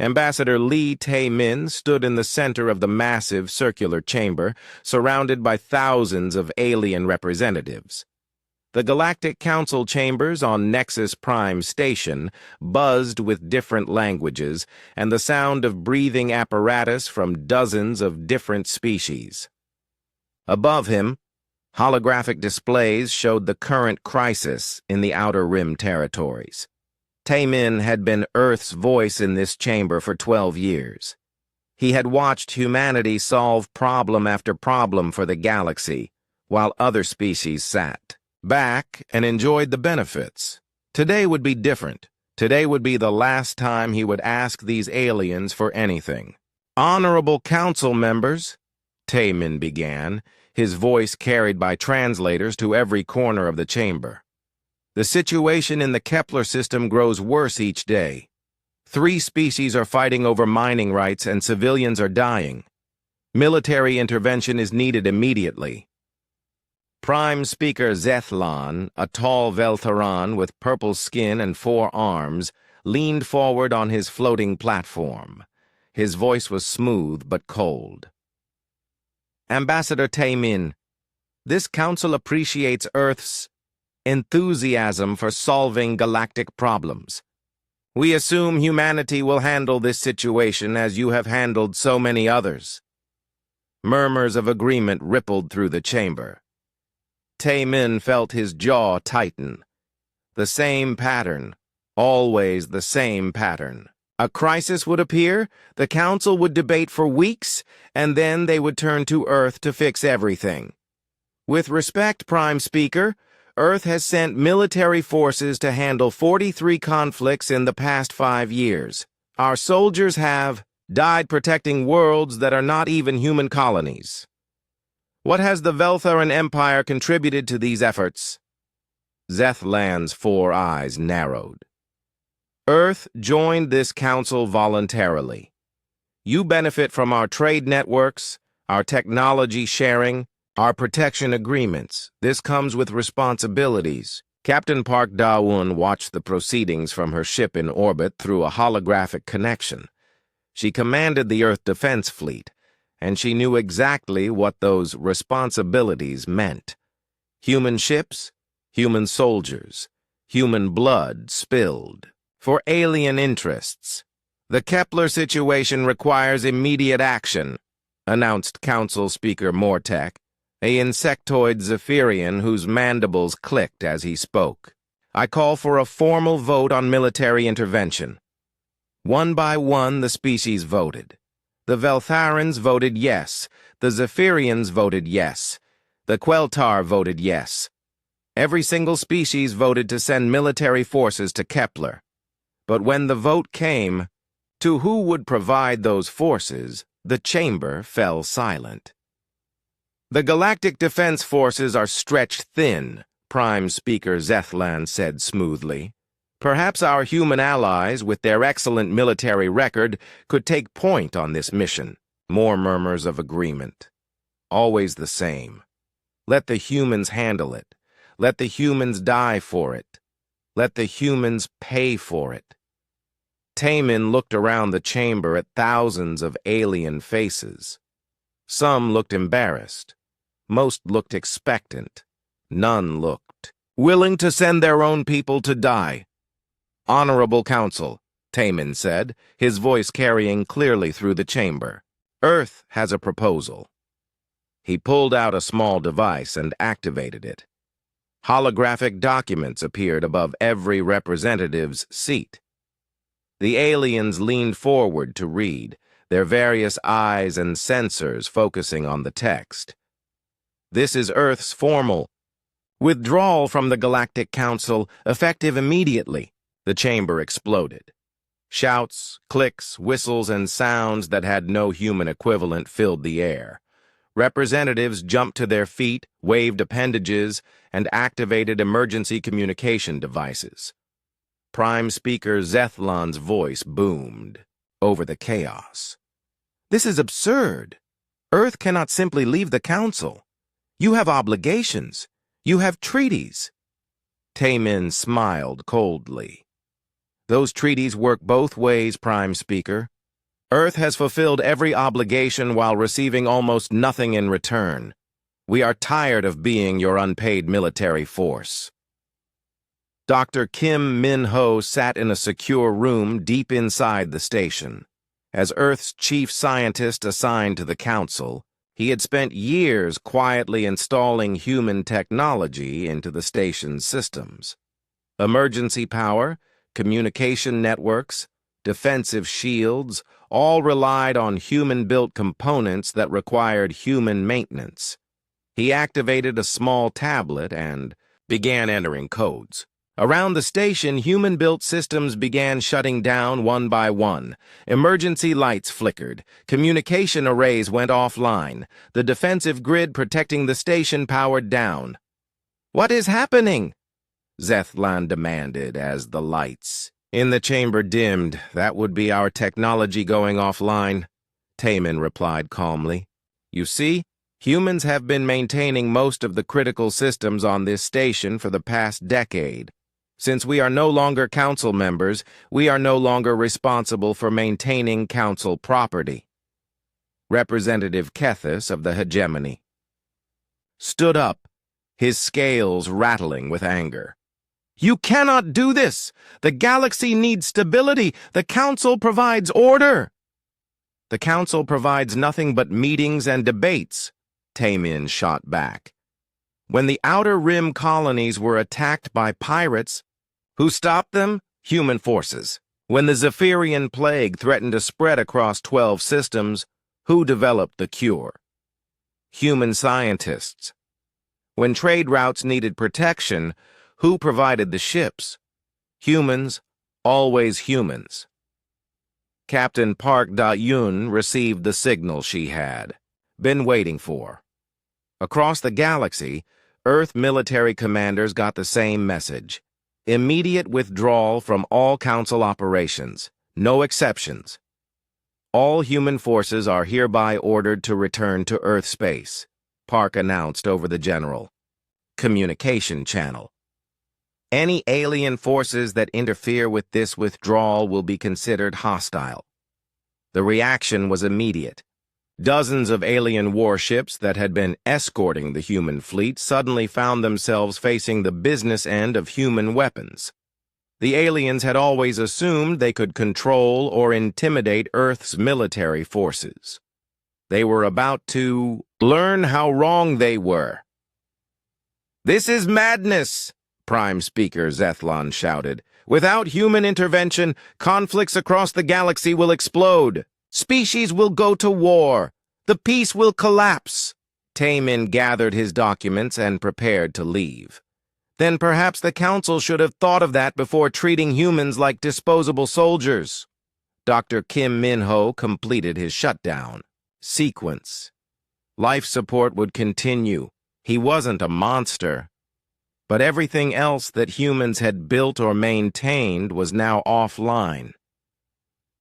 Ambassador Lee Tae-min stood in the center of the massive circular chamber, surrounded by thousands of alien representatives. The Galactic Council chambers on Nexus Prime Station buzzed with different languages and the sound of breathing apparatus from dozens of different species. Above him, holographic displays showed the current crisis in the Outer Rim territories. Tae-min had been Earth's voice in this chamber for 12 years. He had watched humanity solve problem after problem for the galaxy, while other species sat back and enjoyed the benefits. Today would be different. Today would be the last time he would ask these aliens for anything. "Honorable Council members," Tae-min began, his voice carried by translators to every corner of the chamber. "The situation in the Kepler system grows worse each day. 3 species are fighting over mining rights and civilians are dying. Military intervention is needed immediately." Prime Speaker Zethlon, a tall Veltharan with purple skin and 4 arms, leaned forward on his floating platform. His voice was smooth but cold. "Ambassador Tae-min, this council appreciates Earth's enthusiasm for solving galactic problems. We assume humanity will handle this situation as you have handled so many others." Murmurs of agreement rippled through the chamber. Tae-min felt his jaw tighten. The same pattern, always the same pattern. A crisis would appear, the council would debate for weeks, and then they would turn to Earth to fix everything. "With respect, Prime Speaker, Earth has sent military forces to handle 43 conflicts in the past 5 years. Our soldiers have died protecting worlds that are not even human colonies. What has the Veltharan Empire contributed to these efforts?" Zethlan's 4 eyes narrowed. "Earth joined this council voluntarily. You benefit from our trade networks, our technology sharing, our protection agreements. This comes with responsibilities." Captain Park Da-won watched the proceedings from her ship in orbit through a holographic connection. She commanded the Earth Defense Fleet, and she knew exactly what those responsibilities meant. Human ships, human soldiers, human blood spilled. For alien interests. "The Kepler situation requires immediate action," announced Council Speaker Mortek, a insectoid Zephyrian whose mandibles clicked as he spoke. "I call for a formal vote on military intervention." One by one, the species voted. The Veltharans voted yes. The Zephyrians voted yes. The Queltar voted yes. Every single species voted to send military forces to Kepler. But when the vote came to who would provide those forces, the chamber fell silent. "The Galactic Defense Forces are stretched thin," Prime Speaker Zethlan said smoothly. "Perhaps our human allies, with their excellent military record, could take point on this mission." More murmurs of agreement. Always the same. Let the humans handle it. Let the humans die for it. Let the humans pay for it. Tae-min looked around the chamber at thousands of alien faces. Some looked embarrassed. Most looked expectant. None looked willing to send their own people to die. "Honorable Council," Tae-min said, his voice carrying clearly through the chamber. "Earth has a proposal." He pulled out a small device and activated it. Holographic documents appeared above every representative's seat. The aliens leaned forward to read, their various eyes and sensors focusing on the text. "This is Earth's formal withdrawal from the Galactic Council, effective immediately." The chamber exploded. Shouts, clicks, whistles, and sounds that had no human equivalent filled the air. Representatives jumped to their feet, waved appendages, and activated emergency communication devices. Prime Speaker Zethlon's voice boomed over the chaos. "This is absurd. Earth cannot simply leave the Council. You have obligations. You have treaties." Tae-min smiled coldly. Those treaties work both ways, Prime Speaker. Earth has fulfilled every obligation while receiving almost nothing in return. We are tired of being your unpaid military force. Dr. Kim Min-ho sat in a secure room deep inside the station. As Earth's chief scientist assigned to the Council, he had spent years quietly installing human technology into the station's systems. Emergency power, communication networks, defensive shields, all relied on human-built components that required human maintenance. He activated a small tablet and began entering codes. Around the station, human-built systems began shutting down one by one. Emergency lights flickered. Communication arrays went offline. The defensive grid protecting the station powered down. "What is happening?" Zethlan demanded as the lights in the chamber dimmed. "That would be our technology going offline," Taemin replied calmly. "You see, humans have been maintaining most of the critical systems on this station for the past decade. Since we are no longer council members, we are no longer responsible for maintaining council property." Representative Kethis of the hegemony stood up, his scales rattling with anger. "You cannot do this! The galaxy needs stability! The Council provides order!" "The Council provides nothing but meetings and debates," Taemin shot back. "When the Outer Rim colonies were attacked by pirates, who stopped them? Human forces. When the Zephyrian plague threatened to spread across 12 systems, who developed the cure? Human scientists. When trade routes needed protection, who provided the ships? Humans, always humans." Captain Park Da-Yun received the signal she had been waiting for. Across the galaxy, Earth military commanders got the same message. Immediate withdrawal from all Council operations, no exceptions. All human forces are hereby ordered to return to Earth space, Park announced over the general communication channel. Any alien forces that interfere with this withdrawal will be considered hostile. The reaction was immediate. Dozens of alien warships that had been escorting the human fleet suddenly found themselves facing the business end of human weapons. The aliens had always assumed they could control or intimidate Earth's military forces. They were about to learn how wrong they were. "This is madness!" Prime Speaker Zethlan shouted. "Without human intervention, conflicts across the galaxy will explode. Species will go to war. The peace will collapse." Taemin gathered his documents and prepared to leave. "Then perhaps the Council should have thought of that before treating humans like disposable soldiers." Dr. Kim Min-ho completed his shutdown sequence. Life support would continue. He wasn't a monster. But everything else that humans had built or maintained was now offline.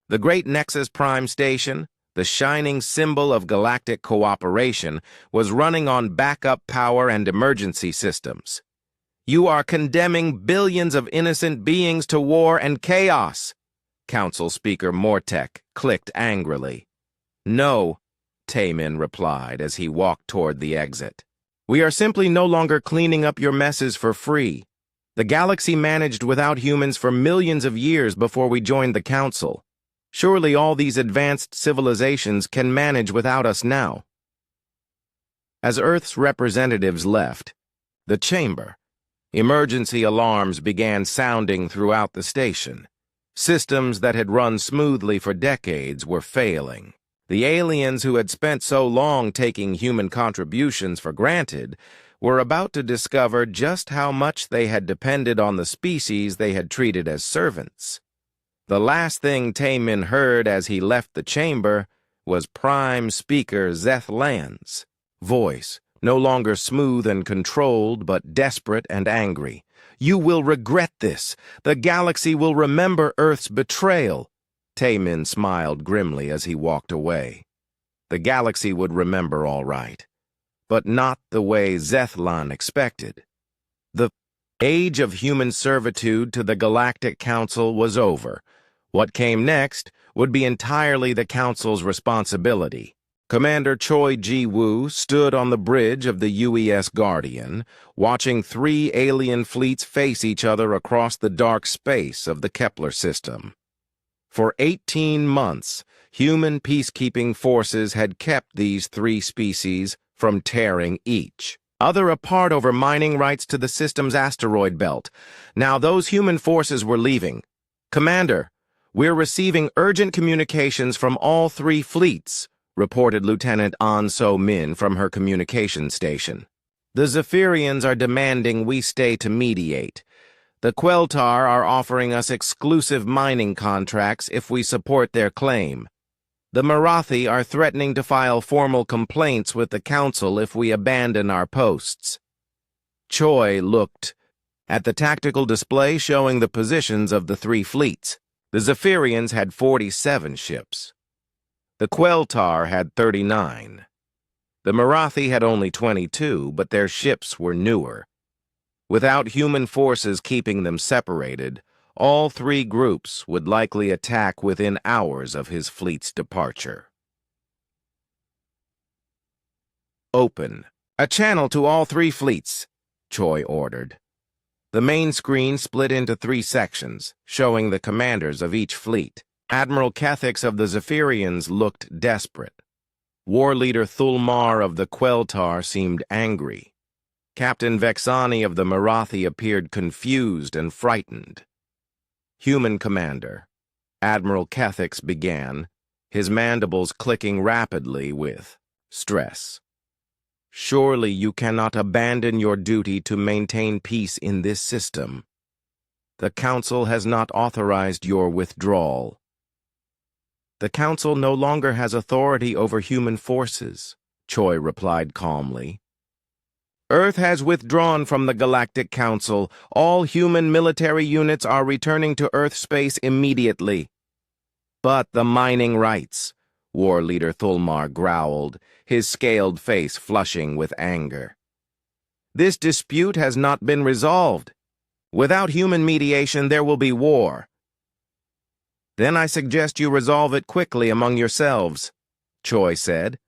The Great Nexus Prime Station, the shining symbol of galactic cooperation, was running on backup power and emergency systems. "You are condemning billions of innocent beings to war and chaos," Council Speaker Mortek clicked angrily. "No," Taemin replied as he walked toward the exit. "We are simply no longer cleaning up your messes for free. The galaxy managed without humans for millions of years before we joined the Council. Surely all these advanced civilizations can manage without us now." As Earth's representatives left the chamber, emergency alarms began sounding throughout the station. Systems that had run smoothly for decades were failing. The aliens who had spent so long taking human contributions for granted were about to discover just how much they had depended on the species they had treated as servants. The last thing Taemin heard as he left the chamber was Prime Speaker Zethlan's voice, no longer smooth and controlled, but desperate and angry. "You will regret this. The galaxy will remember Earth's betrayal." Taemin smiled grimly as he walked away. The galaxy would remember all right, but not the way Zethlan expected. The age of human servitude to the Galactic Council was over. What came next would be entirely the Council's responsibility. Commander Choi Ji-woo stood on the bridge of the UES Guardian, watching three alien fleets face each other across the dark space of the Kepler system. For 18 months, human peacekeeping forces had kept these three species from tearing each other apart over mining rights to the system's asteroid belt. Now those human forces were leaving. "Commander, we're receiving urgent communications from all three fleets," reported Lieutenant An So-min from her communication station. "The Zephyrians are demanding we stay to mediate. The Queltar are offering us exclusive mining contracts if we support their claim. The Marathi are threatening to file formal complaints with the Council if we abandon our posts." Choi looked at the tactical display showing the positions of the three fleets. The Zephyrians had 47 ships. The Queltar had 39. The Marathi had only 22, but their ships were newer. Without human forces keeping them separated, all three groups would likely attack within hours of his fleet's departure. "Open a channel to all three fleets," Choi ordered. The main screen split into three sections, showing the commanders of each fleet. Admiral Kethix of the Zephyrians looked desperate. War Leader Thulmar of the Queltar seemed angry. Captain Vexani of the Marathi appeared confused and frightened. "Human Commander," Admiral Kethix began, his mandibles clicking rapidly with stress. "Surely you cannot abandon your duty to maintain peace in this system. The Council has not authorized your withdrawal." "The Council no longer has authority over human forces," Choi replied calmly. "Earth has withdrawn from the Galactic Council. All human military units are returning to Earth space immediately." "But the mining rights," War Leader Thulmar growled, his scaled face flushing with anger. "This dispute has not been resolved. Without human mediation, there will be war." "Then I suggest you resolve it quickly among yourselves," Choi said.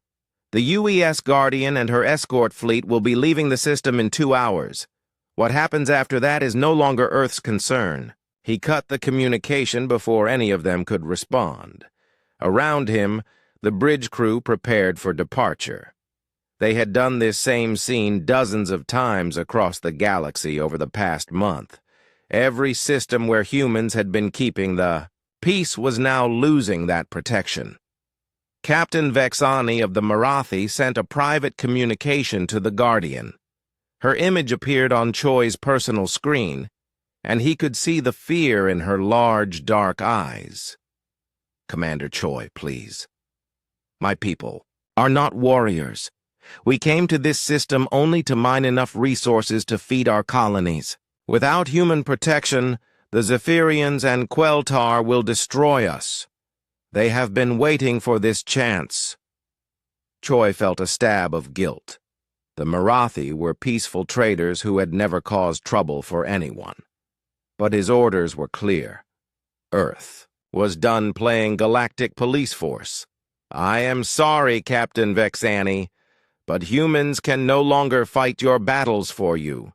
"The UES Guardian and her escort fleet will be leaving the system in 2 hours. What happens after that is no longer Earth's concern." He cut the communication before any of them could respond. Around him, the bridge crew prepared for departure. They had done this same scene dozens of times across the galaxy over the past month. Every system where humans had been keeping the peace was now losing that protection. Captain Vexani of the Marathi sent a private communication to the Guardian. Her image appeared on Choi's personal screen, and he could see the fear in her large, dark eyes. "Commander Choi, please. My people are not warriors. We came to this system only to mine enough resources to feed our colonies. Without human protection, the Zephyrians and Queltar will destroy us. They have been waiting for this chance." Choi felt a stab of guilt. The Marathi were peaceful traders who had never caused trouble for anyone. But his orders were clear. Earth was done playing galactic police force. "I am sorry, Captain Vexani, but humans can no longer fight your battles for you."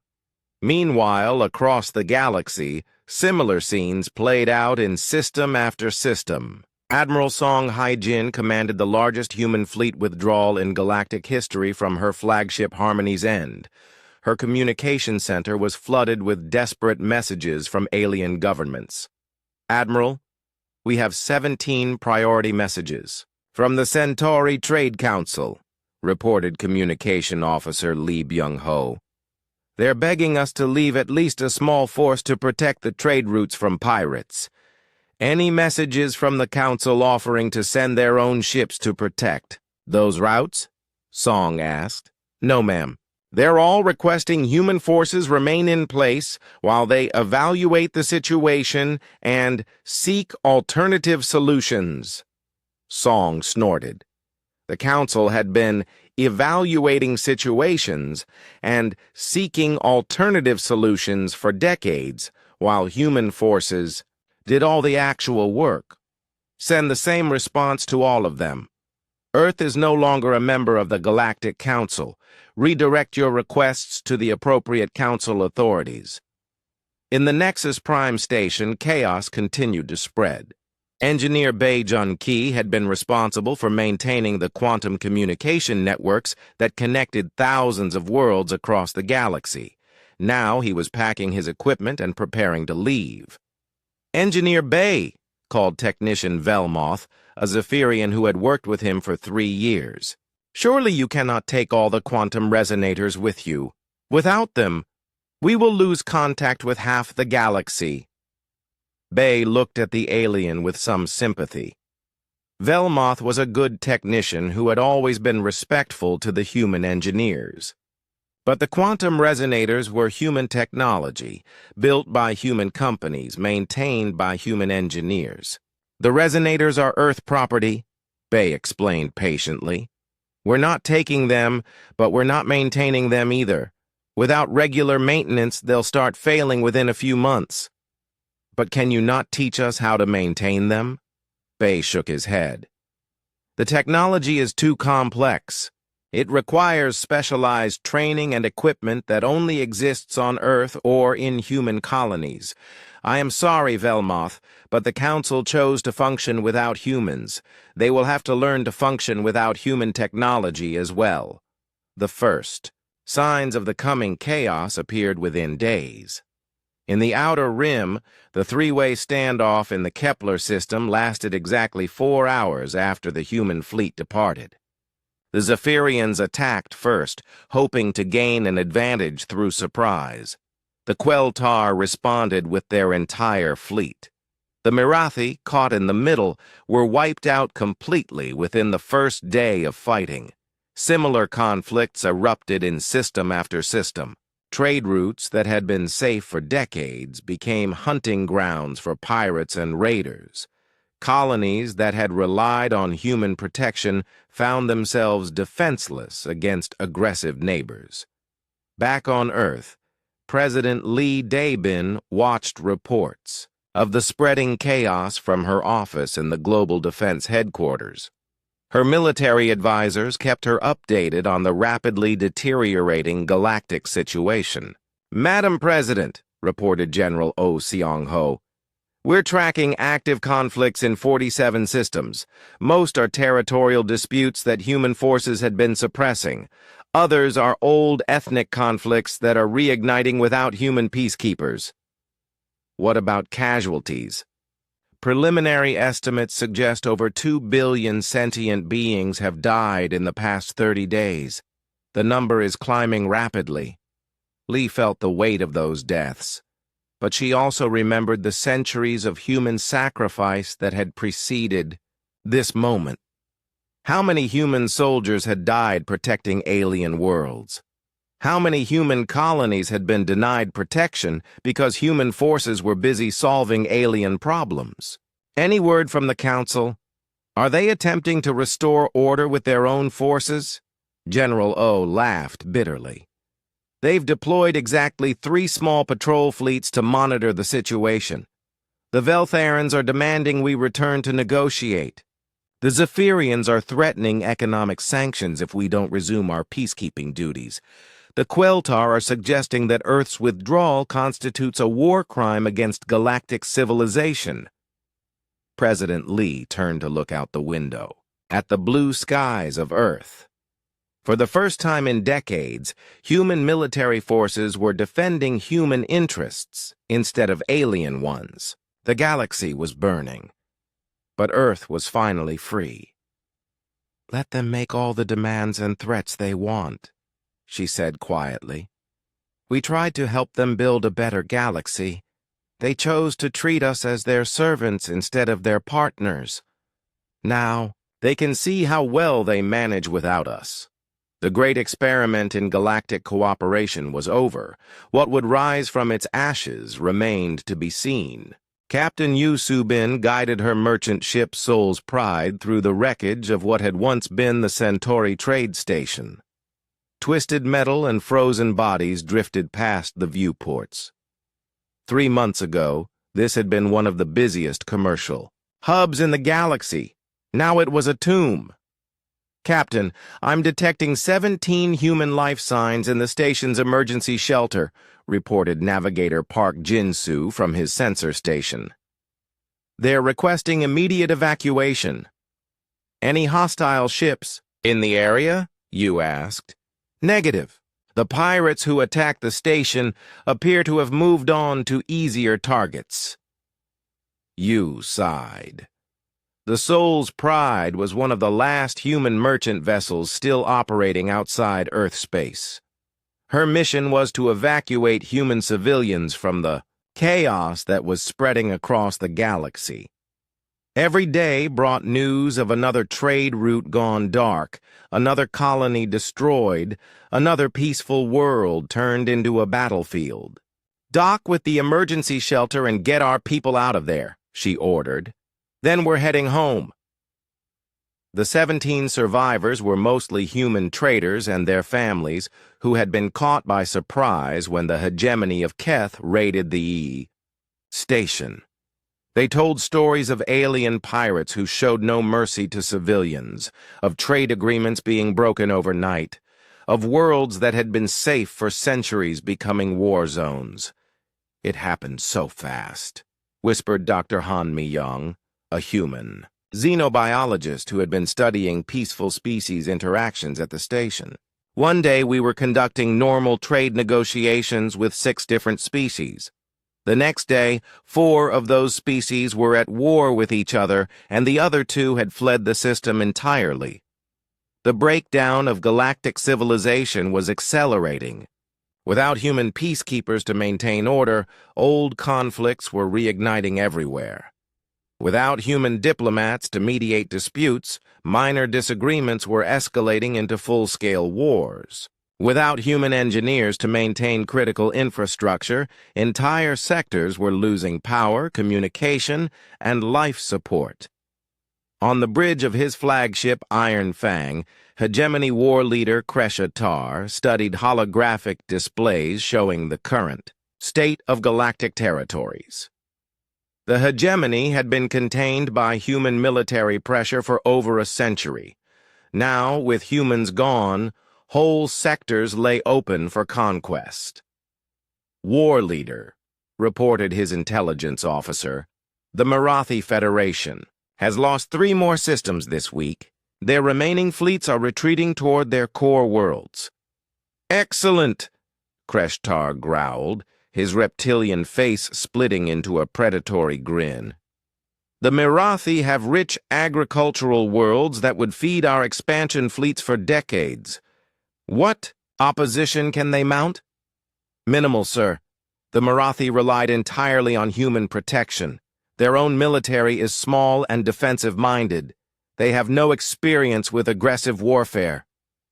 Meanwhile, across the galaxy, similar scenes played out in system after system. Admiral Song Haijin commanded the largest human fleet withdrawal in galactic history from her flagship Harmony's End. Her communication center was flooded with desperate messages from alien governments. "Admiral, we have 17 priority messages from the Centauri Trade Council," reported Communication Officer Lee Byung-ho. "They're begging us to leave at least a small force to protect the trade routes from pirates. Any messages from the Council offering to send their own ships to protect those routes?" Song asked. "No, ma'am. They're all requesting human forces remain in place while they evaluate the situation and seek alternative solutions." Song snorted. The Council had been evaluating situations, and seeking alternative solutions for decades, while human forces did all the actual work. Send the same response to all of them. Earth is no longer a member of the Galactic Council. Redirect your requests to the appropriate Council authorities. In the Nexus Prime Station, chaos continued to spread. Engineer Bae Jun-ki had been responsible for maintaining the quantum communication networks that connected thousands of worlds across the galaxy. Now he was packing his equipment and preparing to leave. "Engineer Bae," called Technician Velmoth, a Zephyrian who had worked with him for 3 years. "Surely you cannot take all the quantum resonators with you. Without them, we will lose contact with half the galaxy." Bae looked at the alien with some sympathy. Velmoth was a good technician who had always been respectful to the human engineers. But the quantum resonators were human technology, built by human companies, maintained by human engineers. "The resonators are Earth property," Bae explained patiently. "We're not taking them, but we're not maintaining them either. Without regular maintenance, they'll start failing within a few months." "But can you not teach us how to maintain them?" Bae shook his head. "The technology is too complex. It requires specialized training and equipment that only exists on Earth or in human colonies. I am sorry, Velmoth, but the Council chose to function without humans. They will have to learn to function without human technology as well." The first signs of the coming chaos appeared within days. In the Outer Rim, the three-way standoff in the Kepler system lasted exactly 4 hours after the human fleet departed. The Zephyrians attacked first, hoping to gain an advantage through surprise. The Queltar responded with their entire fleet. The Mirathi, caught in the middle, were wiped out completely within the first day of fighting. Similar conflicts erupted in system after system. Trade routes that had been safe for decades became hunting grounds for pirates and raiders. Colonies that had relied on human protection found themselves defenseless against aggressive neighbors. Back on Earth, President Lee Daebin watched reports of the spreading chaos from her office in the Global Defense Headquarters. Her military advisors kept her updated on the rapidly deteriorating galactic situation. "Madam President," reported General Oh Seong-ho, "we're tracking active conflicts in 47 systems. Most are territorial disputes that human forces had been suppressing. Others are old ethnic conflicts that are reigniting without human peacekeepers." "What about casualties?" "Preliminary estimates suggest over 2 billion sentient beings have died in the past 30 days. The number is climbing rapidly." Lee felt the weight of those deaths, but she also remembered the centuries of human sacrifice that had preceded this moment. How many human soldiers had died protecting alien worlds? How many human colonies had been denied protection because human forces were busy solving alien problems? Any word from the Council? Are they attempting to restore order with their own forces? General O laughed bitterly. "They've deployed exactly 3 small patrol fleets to monitor the situation. The Veltharans are demanding we return to negotiate. The Zephyrians are threatening economic sanctions if we don't resume our peacekeeping duties. The Queltar are suggesting that Earth's withdrawal constitutes a war crime against galactic civilization." President Lee turned to look out the window, at the blue skies of Earth. For the first time in decades, human military forces were defending human interests instead of alien ones. The galaxy was burning, but Earth was finally free. "Let them make all the demands and threats they want," she said quietly. "We tried to help them build a better galaxy. They chose to treat us as their servants instead of their partners. Now, they can see how well they manage without us." The great experiment in galactic cooperation was over. What would rise from its ashes remained to be seen. Captain Yu Subin guided her merchant ship Soul's Pride through the wreckage of what had once been the Centauri trade station. Twisted metal and frozen bodies drifted past the viewports. 3 months ago, this had been one of the busiest commercial hubs in the galaxy. Now it was a tomb. Captain, I'm detecting 17 human life signs in the station's emergency shelter, reported Navigator Park Jinsu from his sensor station. They're requesting immediate evacuation. Any hostile ships in the area? Yu asked. Negative. The pirates who attacked the station appear to have moved on to easier targets. Yu sighed. The Soul's Pride was one of the last human merchant vessels still operating outside Earth space. Her mission was to evacuate human civilians from the chaos that was spreading across the galaxy. Every day brought news of another trade route gone dark, another colony destroyed, another peaceful world turned into a battlefield. Dock with the emergency shelter and get our people out of there, she ordered. Then we're heading home. The 17 survivors were mostly human traders and their families who had been caught by surprise when the hegemony of Keth raided the station. They told stories of alien pirates who showed no mercy to civilians, of trade agreements being broken overnight, of worlds that had been safe for centuries becoming war zones. It happened so fast, whispered Dr. Han Mi-young, a human xenobiologist who had been studying peaceful species interactions at the station. One day we were conducting normal trade negotiations with 6 different species. The next day, 4 of those species were at war with each other, and the other 2 had fled the system entirely. The breakdown of galactic civilization was accelerating. Without human peacekeepers to maintain order, old conflicts were reigniting everywhere. Without human diplomats to mediate disputes, minor disagreements were escalating into full-scale wars. Without human engineers to maintain critical infrastructure, entire sectors were losing power, communication, and life support. On the bridge of his flagship Iron Fang, hegemony war leader Kresha Tar studied holographic displays showing the current state of galactic territories. The hegemony had been contained by human military pressure for over a century. Now, with humans gone, whole sectors lay open for conquest. War leader, reported his intelligence officer, the Marathi Federation has lost 3 more systems this week. Their remaining fleets are retreating toward their core worlds. Excellent, Kreshtar growled, his reptilian face splitting into a predatory grin. The Marathi have rich agricultural worlds that would feed our expansion fleets for decades. What opposition can they mount? Minimal, sir. The Marathi relied entirely on human protection. Their own military is small and defensive-minded. They have no experience with aggressive warfare.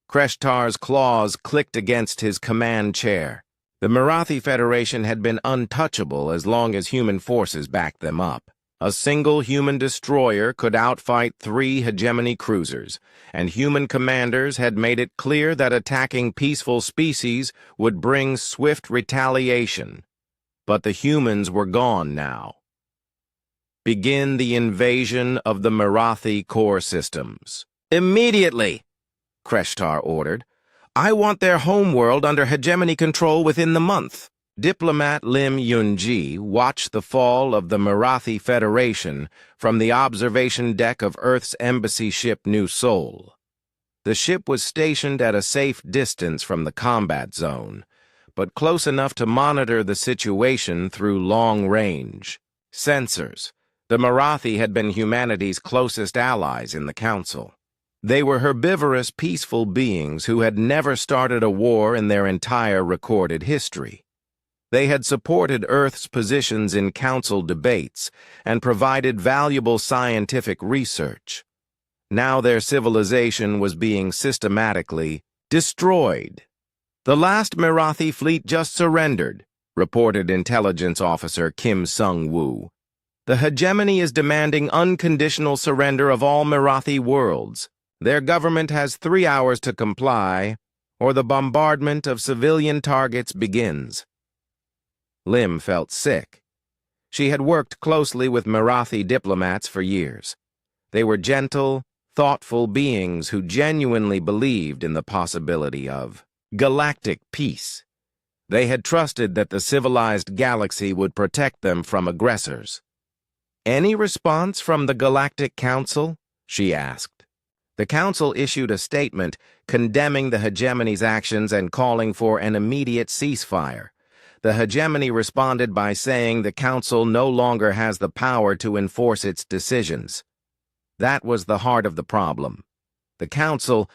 Kreshtar's claws clicked against his command chair. The Marathi Federation had been untouchable as long as human forces backed them up. A single human destroyer could outfight 3 hegemony cruisers, and human commanders had made it clear that attacking peaceful species would bring swift retaliation. But the humans were gone now. Begin the invasion of the Marathi core systems. Immediately, Kreshtar ordered. I want their homeworld under hegemony control within the month. Diplomat Lim Yunji watched the fall of the Marathi Federation from the observation deck of Earth's embassy ship New Seoul. The ship was stationed at a safe distance from the combat zone, but close enough to monitor the situation through long-range sensors. The Marathi had been humanity's closest allies in the Council. They were herbivorous, peaceful beings who had never started a war in their entire recorded history. They had supported Earth's positions in Council debates and provided valuable scientific research. Now their civilization was being systematically destroyed. The last Marathi fleet just surrendered, reported intelligence officer Kim Sung-woo. The hegemony is demanding unconditional surrender of all Marathi worlds. Their government has 3 hours to comply, or the bombardment of civilian targets begins. Lim felt sick. She had worked closely with Marathi diplomats for years. They were gentle, thoughtful beings who genuinely believed in the possibility of galactic peace. They had trusted that the civilized galaxy would protect them from aggressors. "Any response from the Galactic Council?" she asked. The Council issued a statement condemning the hegemony's actions and calling for an immediate ceasefire. The hegemony responded by saying the Council no longer has the power to enforce its decisions. That was the heart of the problem. The Council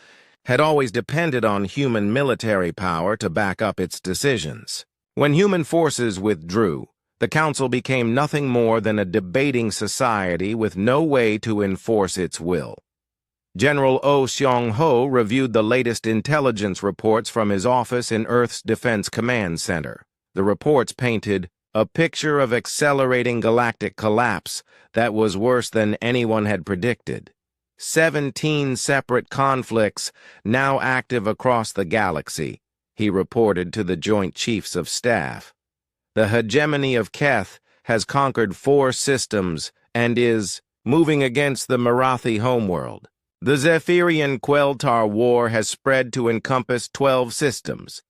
had always depended on human military power to back up its decisions. When human forces withdrew, the Council became nothing more than a debating society with no way to enforce its will. General Oh Seong-ho reviewed the latest intelligence reports from his office in Earth's Defense Command Center. The reports painted a picture of accelerating galactic collapse that was worse than anyone had predicted. 17 separate conflicts now active across the galaxy, he reported to the Joint Chiefs of Staff. The hegemony of Keth has conquered 4 systems and is moving against the Marathi homeworld. The Zephyrian Queltar War has spread to encompass 12 systems.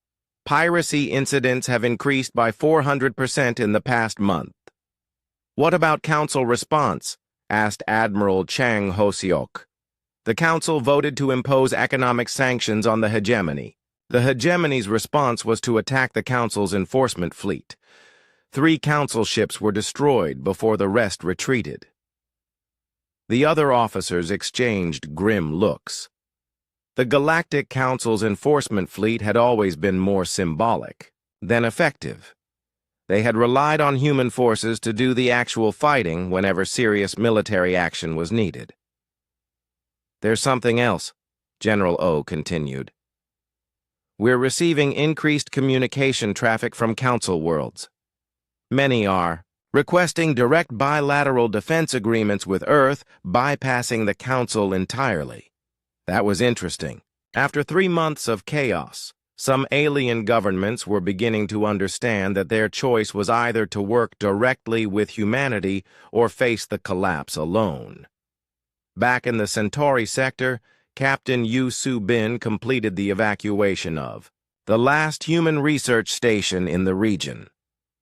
Piracy incidents have increased by 400% in the past month. "What about Council response?" asked Admiral Chang Ho-seok. The Council voted to impose economic sanctions on the hegemony. The hegemony's response was to attack the Council's enforcement fleet. 3 Council ships were destroyed before the rest retreated. The other officers exchanged grim looks. The Galactic Council's enforcement fleet had always been more symbolic than effective. They had relied on human forces to do the actual fighting whenever serious military action was needed. "There's something else," General O continued. "We're receiving increased communication traffic from Council worlds. Many are requesting direct bilateral defense agreements with Earth, bypassing the Council entirely." That was interesting. After 3 months of chaos, some alien governments were beginning to understand that their choice was either to work directly with humanity or face the collapse alone. Back in the Centauri sector, Captain Yu Su-bin completed the evacuation of the last human research station in the region.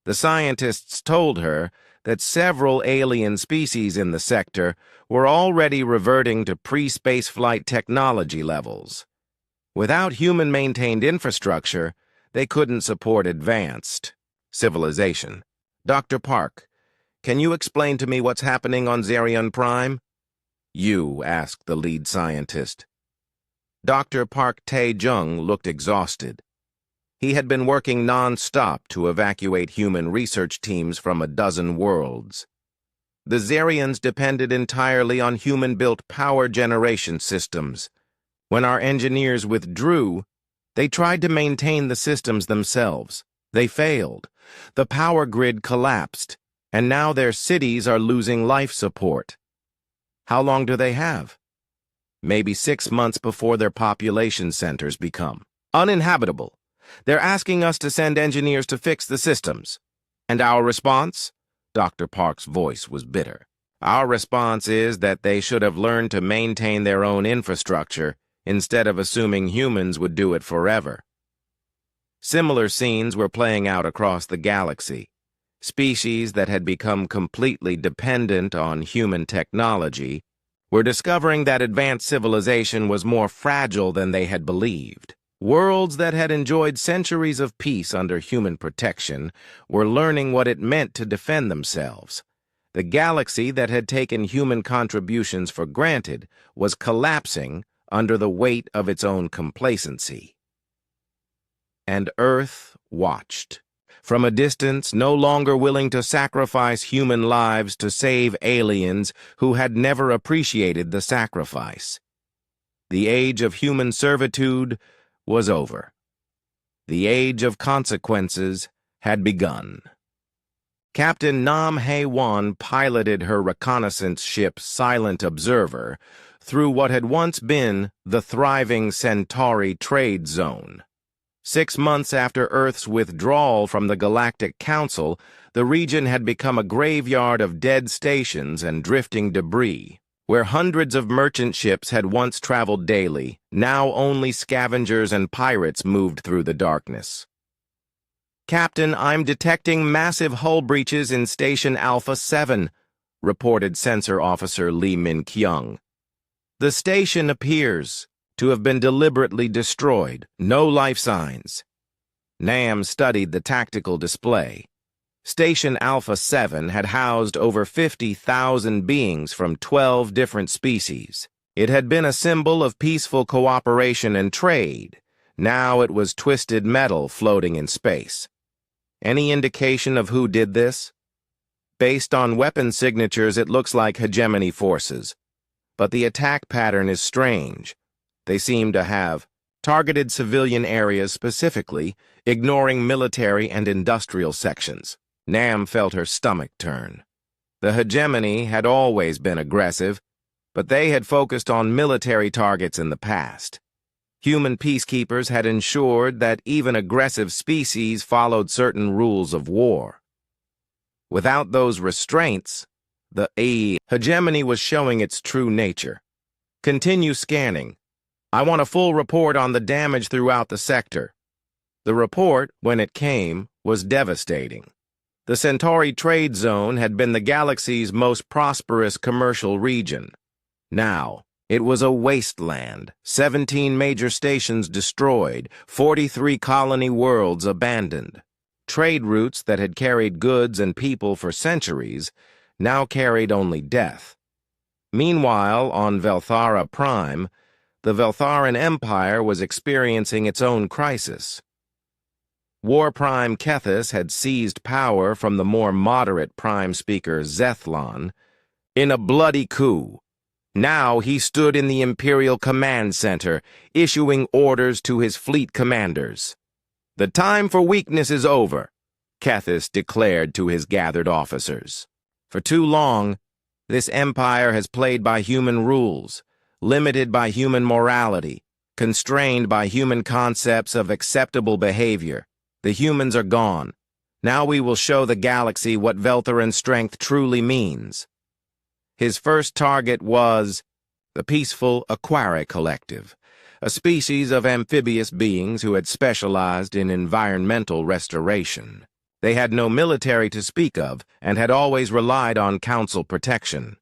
The scientists told her that several alien species in the sector were already reverting to pre-spaceflight technology levels. Without human-maintained infrastructure, they couldn't support advanced civilization. "Dr. Park, can you explain to me what's happening on Zerion Prime?" Yu asked the lead scientist. Dr. Park Tae-jung looked exhausted. He had been working non-stop to evacuate human research teams from a dozen worlds. The Zerions depended entirely on human-built power generation systems. When our engineers withdrew, they tried to maintain the systems themselves. They failed. The power grid collapsed, and now their cities are losing life support. How long do they have? Maybe 6 months before their population centers become uninhabitable. They're asking us to send engineers to fix the systems. And our response? Dr. Park's voice was bitter. Our response is that they should have learned to maintain their own infrastructure instead of assuming humans would do it forever. Similar scenes were playing out across the galaxy. Species that had become completely dependent on human technology were discovering that advanced civilization was more fragile than they had believed. Worlds that had enjoyed centuries of peace under human protection were learning what it meant to defend themselves. The galaxy that had taken human contributions for granted was collapsing under the weight of its own complacency. And Earth watched. From a distance, no longer willing to sacrifice human lives to save aliens who had never appreciated the sacrifice. The age of human servitude was over. The age of consequences had begun. Captain Nam Hae-won piloted her reconnaissance ship Silent Observer through what had once been the thriving Centauri trade zone. 6 months after Earth's withdrawal from the Galactic Council, the region had become a graveyard of dead stations and drifting debris. Where hundreds of merchant ships had once traveled daily, now only scavengers and pirates moved through the darkness. "Captain, I'm detecting massive hull breaches in Station Alpha 7, reported Sensor Officer Lee Min-kyung. "The station appears to have been deliberately destroyed. No life signs." Nam studied the tactical display. Station Alpha 7 had housed over 50,000 beings from 12 different species. It had been a symbol of peaceful cooperation and trade. Now it was twisted metal floating in space. Any indication of who did this? Based on weapon signatures, it looks like hegemony forces. But the attack pattern is strange. They seem to have targeted civilian areas specifically, ignoring military and industrial sections. Nam felt her stomach turn. The hegemony had always been aggressive, but they had focused on military targets in the past. Human peacekeepers had ensured that even aggressive species followed certain rules of war. Without those restraints, the hegemony was showing its true nature. "Continue scanning. I want a full report on the damage throughout the sector." The report, when it came, was devastating. The Centauri trade zone had been the galaxy's most prosperous commercial region. Now, it was a wasteland, 17 major stations destroyed, 43 colony worlds abandoned. Trade routes that had carried goods and people for centuries now carried only death. Meanwhile, on Velthara Prime, the Veltharan Empire was experiencing its own crisis. War Prime Kethis had seized power from the more moderate Prime Speaker Zethlon in a bloody coup. Now he stood in the Imperial Command Center, issuing orders to his fleet commanders. "The time for weakness is over," Kethis declared to his gathered officers. "For too long, this empire has played by human rules, limited by human morality, constrained by human concepts of acceptable behavior. The humans are gone. Now we will show the galaxy what Veltharan strength truly means." His first target was the peaceful Aquari Collective, a species of amphibious beings who had specialized in environmental restoration. They had no military to speak of and had always relied on council protection.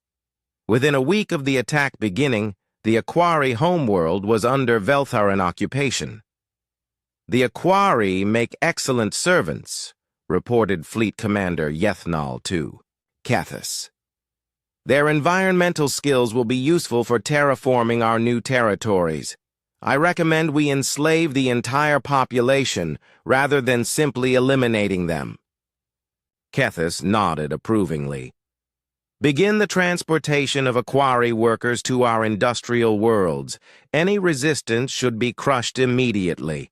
Within a week of the attack beginning, the Aquari homeworld was under Veltharan occupation. "The Aquari make excellent servants," reported Fleet Commander Yethnal to Kethis. "Their environmental skills will be useful for terraforming our new territories. I recommend we enslave the entire population rather than simply eliminating them." Kethis nodded approvingly. "Begin the transportation of Aquari workers to our industrial worlds. Any resistance should be crushed immediately."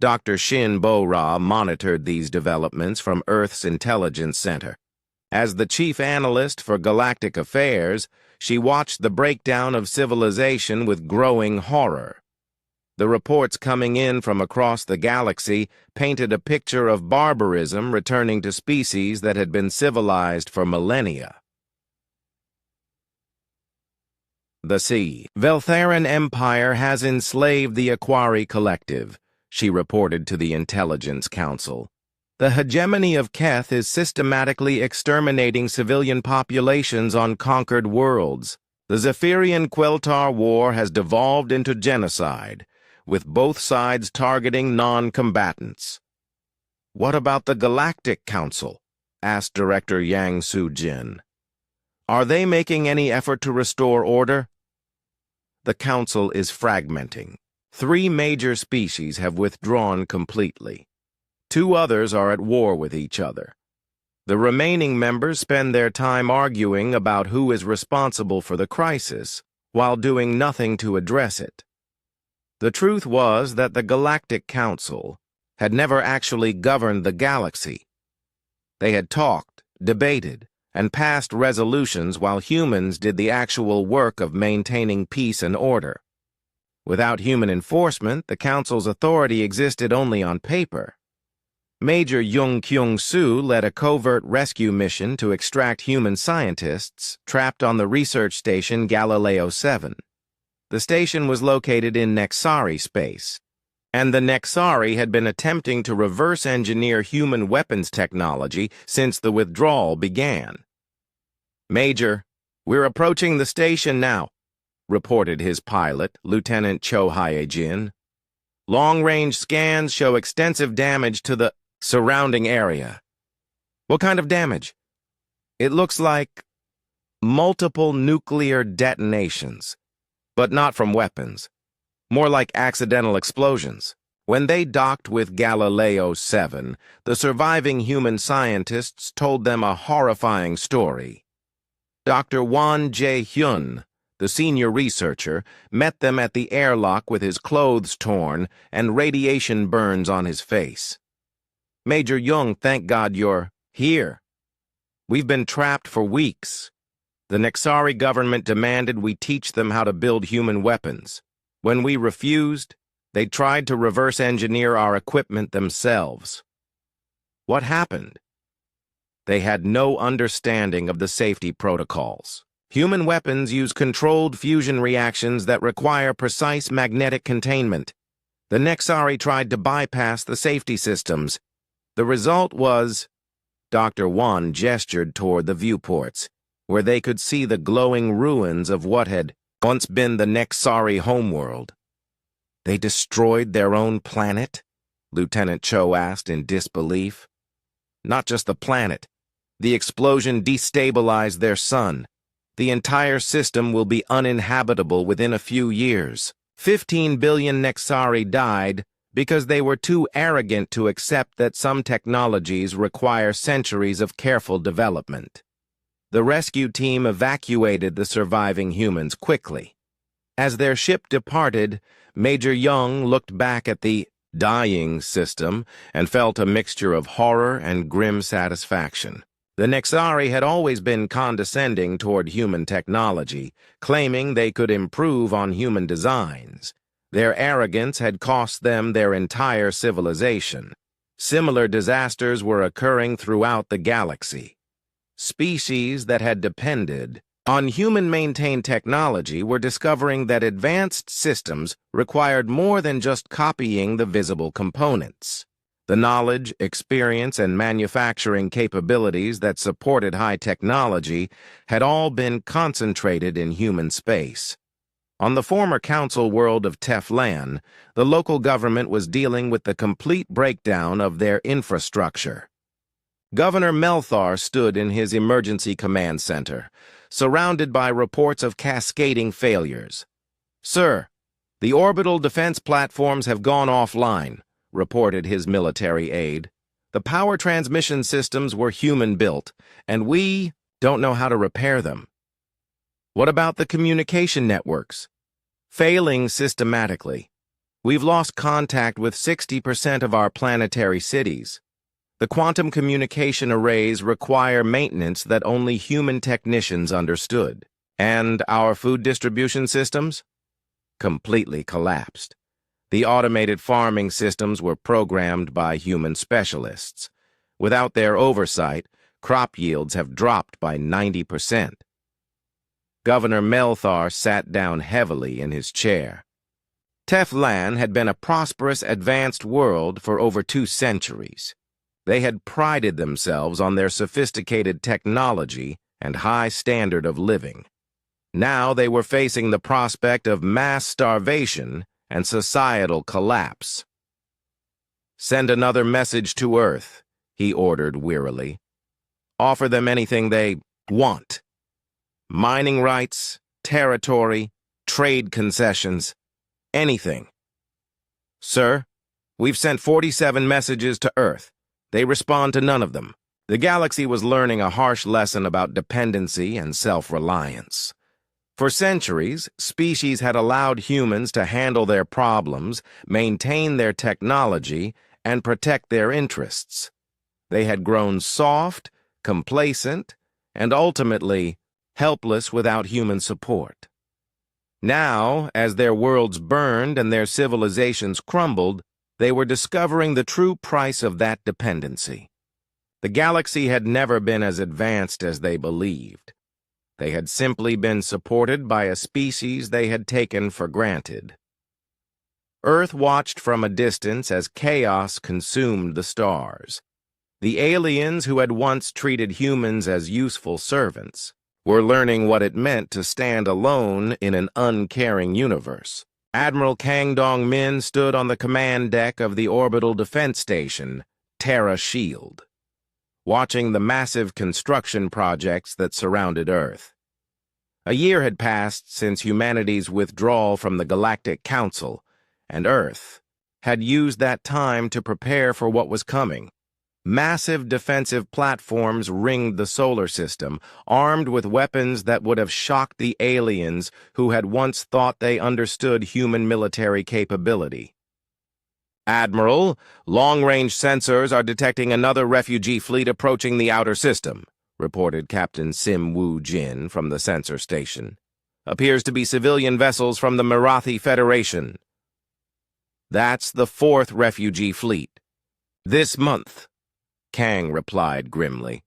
Dr. Shin Bo-ra monitored these developments from Earth's Intelligence Center. As the chief analyst for galactic affairs, she watched the breakdown of civilization with growing horror. The reports coming in from across the galaxy painted a picture of barbarism returning to species that had been civilized for millennia. "The Veltharan Empire has enslaved the Aquari Collective," she reported to the Intelligence Council. "The hegemony of Keth is systematically exterminating civilian populations on conquered worlds. The Zephyrian-Queltar War has devolved into genocide, with both sides targeting non-combatants." "What about the Galactic Council?" asked Director Yang Soo-jin. "Are they making any effort to restore order?" "The Council is fragmenting. 3 major species have withdrawn completely. 2 others are at war with each other. The remaining members spend their time arguing about who is responsible for the crisis, while doing nothing to address it." The truth was that the Galactic Council had never actually governed the galaxy. They had talked, debated, and passed resolutions while humans did the actual work of maintaining peace and order. Without human enforcement, the Council's authority existed only on paper. Major Jung Kyung-soo led a covert rescue mission to extract human scientists trapped on the research station Galileo 7. The station was located in Nexari space, and the Nexari had been attempting to reverse engineer human weapons technology since the withdrawal began. "Major, we're approaching the station now," reported his pilot, Lieutenant Cho Hye-jin. "Long-range scans show extensive damage to the surrounding area." "What kind of damage?" "It looks like multiple nuclear detonations, but not from weapons. More like accidental explosions." When they docked with Galileo 7, the surviving human scientists told them a horrifying story. Dr. Won Jae-hyun, the senior researcher, met them at the airlock with his clothes torn and radiation burns on his face. "Major Jung, thank God you're here. We've been trapped for weeks. The Nexari government demanded we teach them how to build human weapons. When we refused, they tried to reverse engineer our equipment themselves." "What happened?" "They had no understanding of the safety protocols. Human weapons use controlled fusion reactions that require precise magnetic containment. The Nexari tried to bypass the safety systems. The result was—" Dr. Won gestured toward the viewports, where they could see the glowing ruins of what had once been the Nexari homeworld. "They destroyed their own planet?" Lieutenant Cho asked in disbelief. "Not just the planet. The explosion destabilized their sun. The entire system will be uninhabitable within a few years. 15 billion Nexari died because they were too arrogant to accept that some technologies require centuries of careful development. The rescue team evacuated the surviving humans quickly. As their ship departed, Major Young looked back at the dying system and felt a mixture of horror and grim satisfaction. The Nexari had always been condescending toward human technology, claiming they could improve on human designs. Their arrogance had cost them their entire civilization. Similar disasters were occurring throughout the galaxy. Species that had depended on human-maintained technology were discovering that advanced systems required more than just copying the visible components. The knowledge, experience, and manufacturing capabilities that supported high technology had all been concentrated in human space. On the former council world of Teflan, the local government was dealing with the complete breakdown of their infrastructure. Governor Melthar stood in his emergency command center, surrounded by reports of cascading failures. "Sir, the orbital defense platforms have gone offline," reported his military aide. "The power transmission systems were human-built, and we don't know how to repair them." "What about the communication networks?" "Failing systematically. We've lost contact with 60% of our planetary cities. The quantum communication arrays require maintenance that only human technicians understood. And our food distribution systems?" "Completely collapsed. The automated farming systems were programmed by human specialists. Without their oversight, crop yields have dropped by 90%. Governor Melthar sat down heavily in his chair. Teflan had been a prosperous, advanced world for over 2 centuries. They had prided themselves on their sophisticated technology and high standard of living. Now they were facing the prospect of mass starvation and societal collapse. "Send another message to Earth," he ordered wearily. "Offer them anything they want. Mining rights, territory, trade concessions, anything." "Sir, we've sent 47 messages to Earth. They respond to none of them." The galaxy was learning a harsh lesson about dependency and self-reliance. For centuries, species had allowed humans to handle their problems, maintain their technology, and protect their interests. They had grown soft, complacent, and ultimately helpless without human support. Now, as their worlds burned and their civilizations crumbled, they were discovering the true price of that dependency. The galaxy had never been as advanced as they believed. They had simply been supported by a species they had taken for granted. Earth watched from a distance as chaos consumed the stars. The aliens who had once treated humans as useful servants were learning what it meant to stand alone in an uncaring universe. Admiral Kang Dong-min stood on the command deck of the orbital defense station, Terra Shield, watching the massive construction projects that surrounded Earth. A year had passed since humanity's withdrawal from the Galactic Council, and Earth had used that time to prepare for what was coming. Massive defensive platforms ringed the solar system, armed with weapons that would have shocked the aliens who had once thought they understood human military capability. "Admiral, long-range sensors are detecting another refugee fleet approaching the outer system," reported Captain Sim Woo-jin from the sensor station. "Appears to be civilian vessels from the Marathi Federation." "That's the 4th refugee fleet. This month," Kang replied grimly.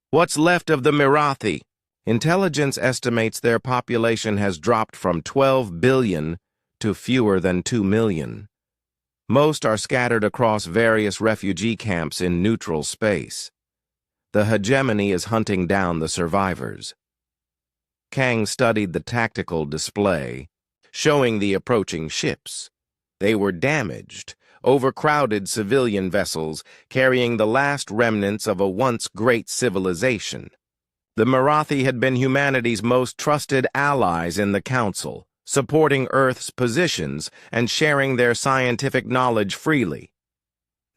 "What's left of the Marathi?" "Intelligence estimates their population has dropped from 12 billion to fewer than 2 million. Most are scattered across various refugee camps in neutral space. The hegemony is hunting down the survivors." Kang studied the tactical display, showing the approaching ships. They were damaged, overcrowded civilian vessels carrying the last remnants of a once great civilization. The Marathi had been humanity's most trusted allies in the Council, supporting Earth's positions and sharing their scientific knowledge freely.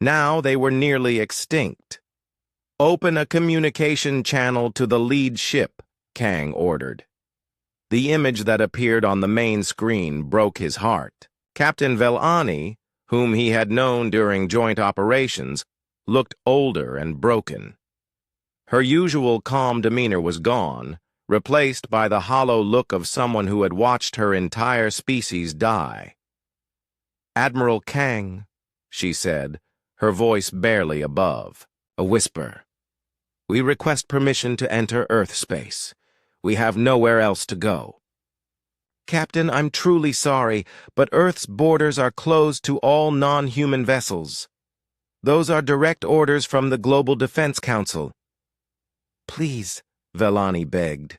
Now they were nearly extinct. "Open a communication channel to the lead ship," Kang ordered. The image that appeared on the main screen broke his heart. Captain Velani, whom he had known during joint operations, looked older and broken. Her usual calm demeanor was gone, replaced by the hollow look of someone who had watched her entire species die. "Admiral Kang," she said, her voice barely above a whisper. "We request permission to enter Earth space. We have nowhere else to go." "Captain, I'm truly sorry, but Earth's borders are closed to all non-human vessels. Those are direct orders from the Global Defense Council." "Please," Velani begged.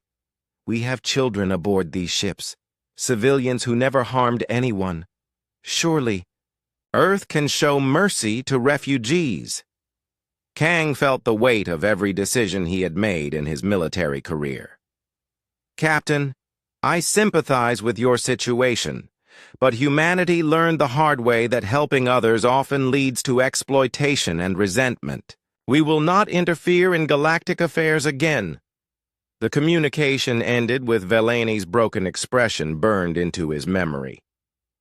"We have children aboard these ships, civilians who never harmed anyone. Surely, Earth can show mercy to refugees." Kang felt the weight of every decision he had made in his military career. "Captain, I sympathize with your situation, but humanity learned the hard way that helping others often leads to exploitation and resentment. We will not interfere in galactic affairs again." The communication ended with Velani's broken expression burned into his memory.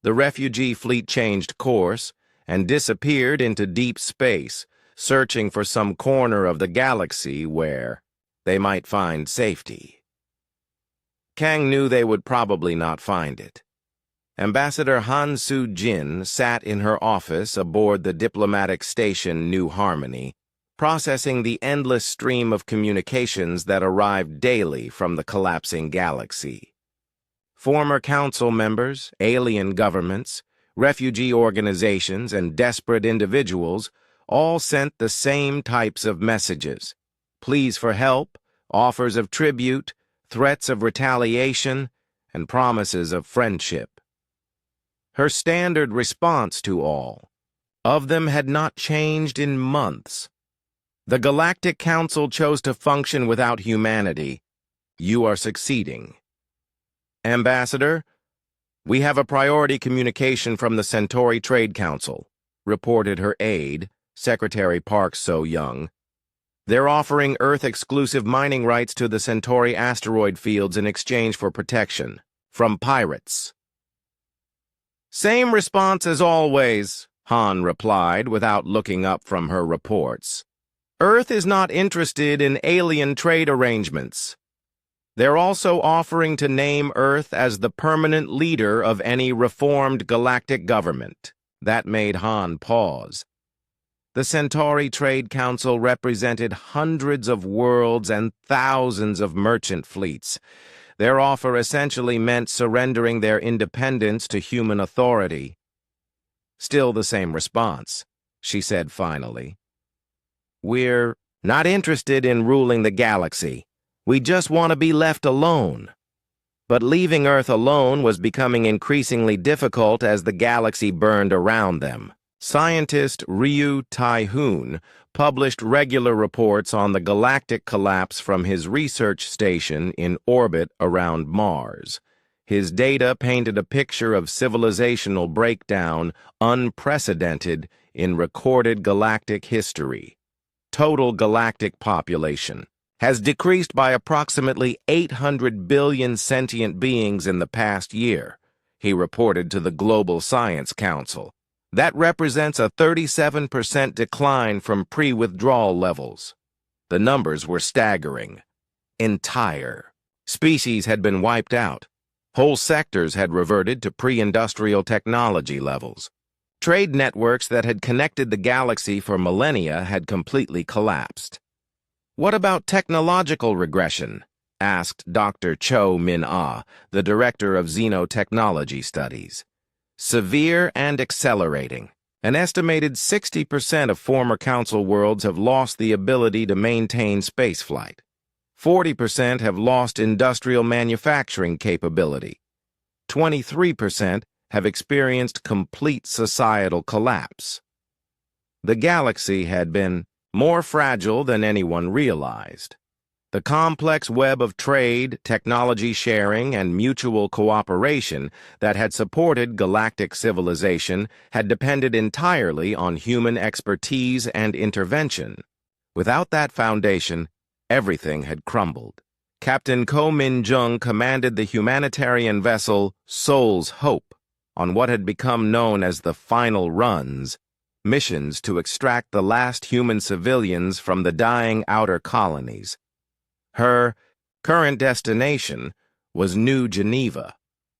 The refugee fleet changed course and disappeared into deep space, searching for some corner of the galaxy where they might find safety. Kang knew they would probably not find it. Ambassador Han Soo-jin sat in her office aboard the diplomatic station New Harmony, processing the endless stream of communications that arrived daily from the collapsing galaxy. Former council members, alien governments, refugee organizations, and desperate individuals all sent the same types of messages: pleas for help, offers of tribute, threats of retaliation, and promises of friendship. Her standard response to all of them had not changed in months. "The Galactic Council chose to function without humanity. You are succeeding." "Ambassador, we have a priority communication from the Centauri Trade Council," reported her aide, Secretary Park So-young. "They're offering Earth-exclusive mining rights to the Centauri asteroid fields in exchange for protection from pirates." "Same response as always," Han replied without looking up from her reports. Earth is not interested in alien trade arrangements. They're also offering to name Earth as the permanent leader of any reformed galactic government. That made Han pause. The Centauri Trade Council represented hundreds of worlds and thousands of merchant fleets. Their offer essentially meant surrendering their independence to human authority. Still the same response, she said finally. We're not interested in ruling the galaxy. We just want to be left alone. But leaving Earth alone was becoming increasingly difficult as the galaxy burned around them. Scientist Ryu Tai-hoon published regular reports on the galactic collapse from his research station in orbit around Mars. His data painted a picture of civilizational breakdown unprecedented in recorded galactic history. Total galactic population has decreased by approximately 800 billion sentient beings in the past year, he reported to the Global Science Council. That represents a 37% decline from pre-withdrawal levels. The numbers were staggering. Entire species had been wiped out. Whole sectors had reverted to pre-industrial technology levels. Trade networks that had connected the galaxy for millennia had completely collapsed. What about technological regression? Asked Dr. Cho Min-ah, the director of Xenotechnology Studies. Severe and accelerating. An estimated 60% of former Council worlds have lost the ability to maintain spaceflight. 40% have lost industrial manufacturing capability. 23% have experienced complete societal collapse. The galaxy had been more fragile than anyone realized. The complex web of trade, technology sharing, and mutual cooperation that had supported galactic civilization had depended entirely on human expertise and intervention. Without that foundation, everything had crumbled. Captain Ko Min-jung commanded the humanitarian vessel Soul's Hope on what had become known as the final runs, missions to extract the last human civilians from the dying outer colonies. Her current destination was New Geneva,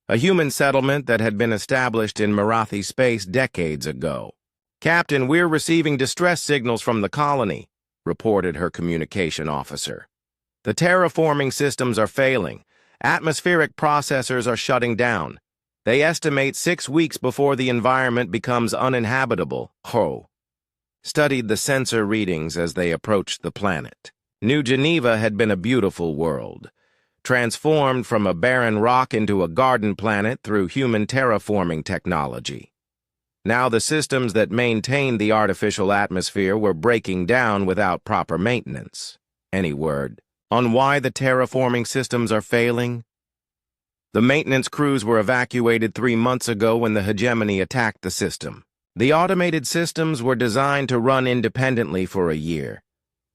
a human settlement that had been established in Marathi space decades ago. Captain, we're receiving distress signals from the colony, reported her communication officer. The terraforming systems are failing. Atmospheric processors are shutting down. They estimate 6 weeks before the environment becomes uninhabitable. Ho studied the sensor readings as they approached the planet. New Geneva had been a beautiful world, transformed from a barren rock into a garden planet through human terraforming technology. Now the systems that maintained the artificial atmosphere were breaking down without proper maintenance. Any word on why the terraforming systems are failing? The maintenance crews were evacuated 3 months ago when the hegemony attacked the system. The automated systems were designed to run independently for a year.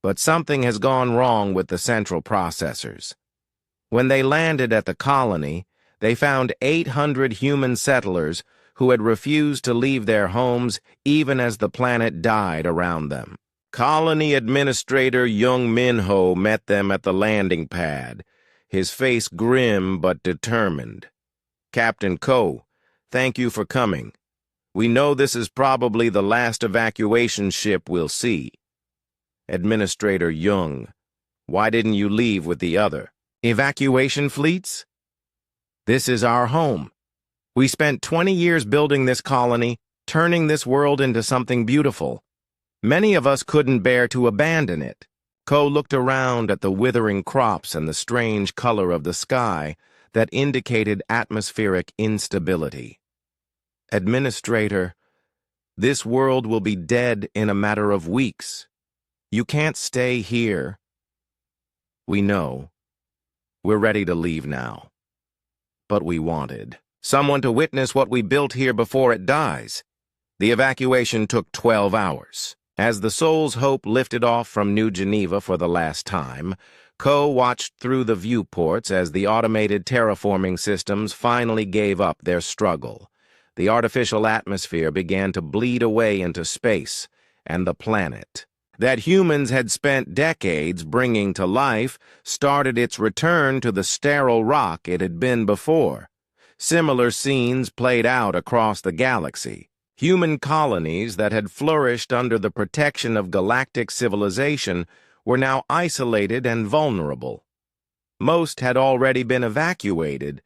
But something has gone wrong with the central processors. When they landed at the colony, they found 800 human settlers who had refused to leave their homes even as the planet died around them. Colony Administrator Young Min-ho met them at the landing pad, his face grim but determined. Captain Ko, thank you for coming. We know this is probably the last evacuation ship we'll see. Administrator Young, why didn't you leave with the other evacuation fleets? This is our home. We spent 20 years building this colony, turning this world into something beautiful. Many of us couldn't bear to abandon it. Ko looked around at the withering crops and the strange color of the sky that indicated atmospheric instability. Administrator, this world will be dead in a matter of weeks. You can't stay here. We know. We're ready to leave now. But we wanted someone to witness what we built here before it dies. The evacuation took 12 hours. As the Soul's Hope lifted off from New Geneva for the last time, Ko watched through the viewports as the automated terraforming systems finally gave up their struggle. The artificial atmosphere began to bleed away into space, and the planet that humans had spent decades bringing to life started its return to the sterile rock it had been before. Similar scenes played out across the galaxy. Human colonies that had flourished under the protection of galactic civilization were now isolated and vulnerable. Most had already been evacuated,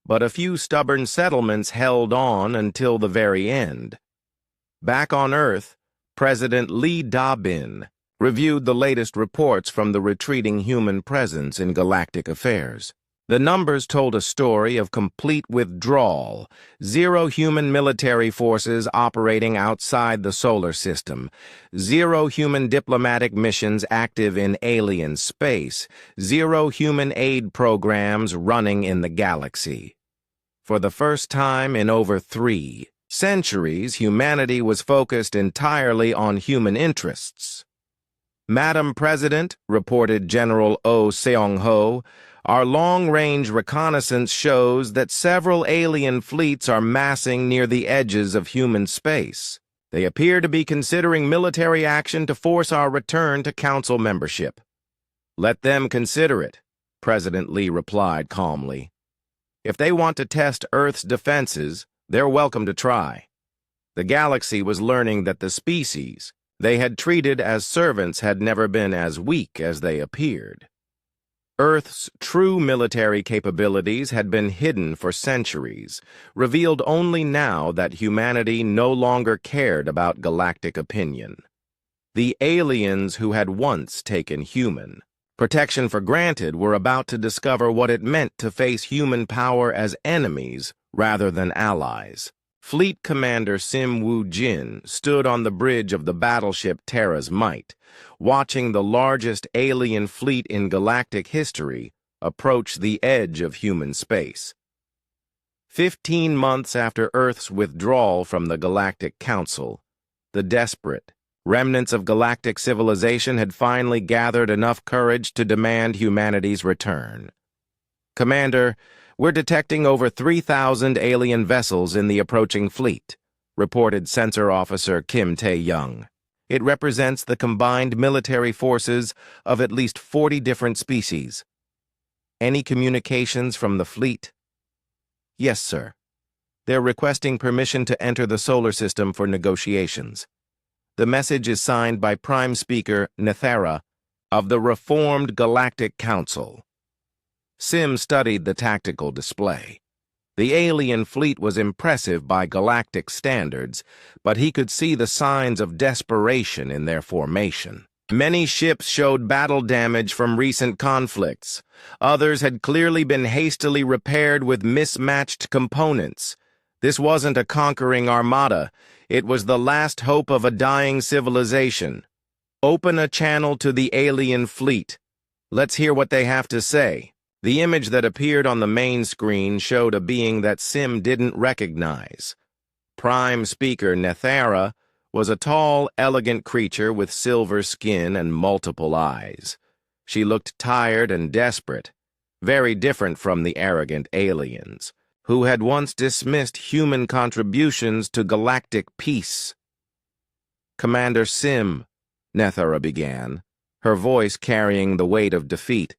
but a few stubborn settlements held on until the very end. Back on Earth, President Lee Da-bin reviewed the latest reports from the retreating human presence in galactic affairs. The numbers told a story of complete withdrawal, zero human military forces operating outside the solar system, zero human diplomatic missions active in alien space, zero human aid programs running in the galaxy. For the first time in over 3 centuries, humanity was focused entirely on human interests. "Madam President," reported General Oh Seong-ho, "our long-range reconnaissance shows that several alien fleets are massing near the edges of human space. They appear to be considering military action to force our return to Council membership." "Let them consider it," President Lee replied calmly. "If they want to test Earth's defenses, they're welcome to try." The galaxy was learning that the species they had treated as servants had never been as weak as they appeared. Earth's true military capabilities had been hidden for centuries, revealed only now that humanity no longer cared about galactic opinion. The aliens who had once taken human protection for granted were about to discover what it meant to face human power as enemies rather than allies. Fleet Commander Sim Woo-jin stood on the bridge of the battleship Terra's Might, watching the largest alien fleet in galactic history approach the edge of human space. 15 months after Earth's withdrawal from the Galactic Council, the desperate remnants of galactic civilization had finally gathered enough courage to demand humanity's return. "Commander, we're detecting over 3,000 alien vessels in the approaching fleet," reported Sensor Officer Kim Tae-young. "It represents the combined military forces of at least 40 different species." "Any communications from the fleet?" "Yes, sir. They're requesting permission to enter the solar system for negotiations. The message is signed by Prime Speaker Nethera of the Reformed Galactic Council." Sim studied the tactical display. The alien fleet was impressive by galactic standards, but he could see the signs of desperation in their formation. Many ships showed battle damage from recent conflicts. Others had clearly been hastily repaired with mismatched components. This wasn't a conquering armada. It was the last hope of a dying civilization. "Open a channel to the alien fleet. Let's hear what they have to say." The image that appeared on the main screen showed a being that Sim didn't recognize. Prime Speaker Nethera was a tall, elegant creature with silver skin and multiple eyes. She looked tired and desperate, very different from the arrogant aliens, who had once dismissed human contributions to galactic peace. "Commander Sim," Nethera began, her voice carrying the weight of defeat,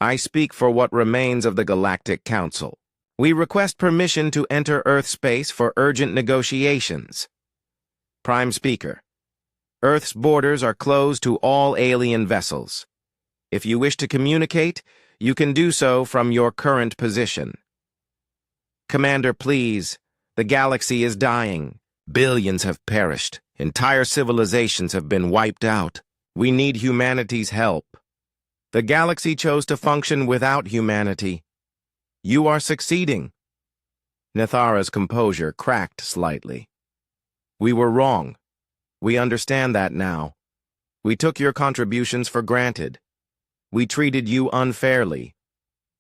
"I speak for what remains of the Galactic Council. We request permission to enter Earth space for urgent negotiations." Prime Speaker, "Earth's borders are closed to all alien vessels. If you wish to communicate, you can do so from your current position." "Commander, please. The galaxy is dying. Billions have perished. Entire civilizations have been wiped out. We need humanity's help. The galaxy chose to function without humanity. You are succeeding." Nethera's composure cracked slightly. "We were wrong. We understand that now. We took your contributions for granted. We treated you unfairly.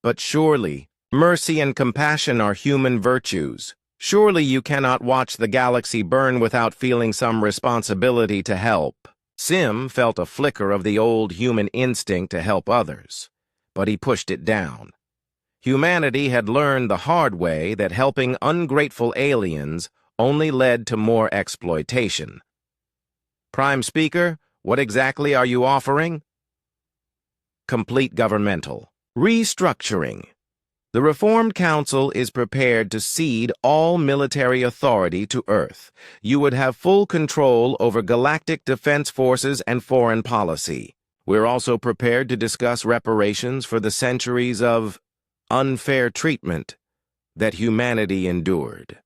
But surely, mercy and compassion are human virtues. Surely you cannot watch the galaxy burn without feeling some responsibility to help." Sim felt a flicker of the old human instinct to help others, but he pushed it down. Humanity had learned the hard way that helping ungrateful aliens only led to more exploitation. "Prime Speaker, What exactly are you offering? Complete governmental restructuring. The Reformed Council is prepared to cede all military authority to Earth. You would have full control over galactic defense forces and foreign policy. We're also prepared to discuss reparations for the centuries of unfair treatment that humanity endured.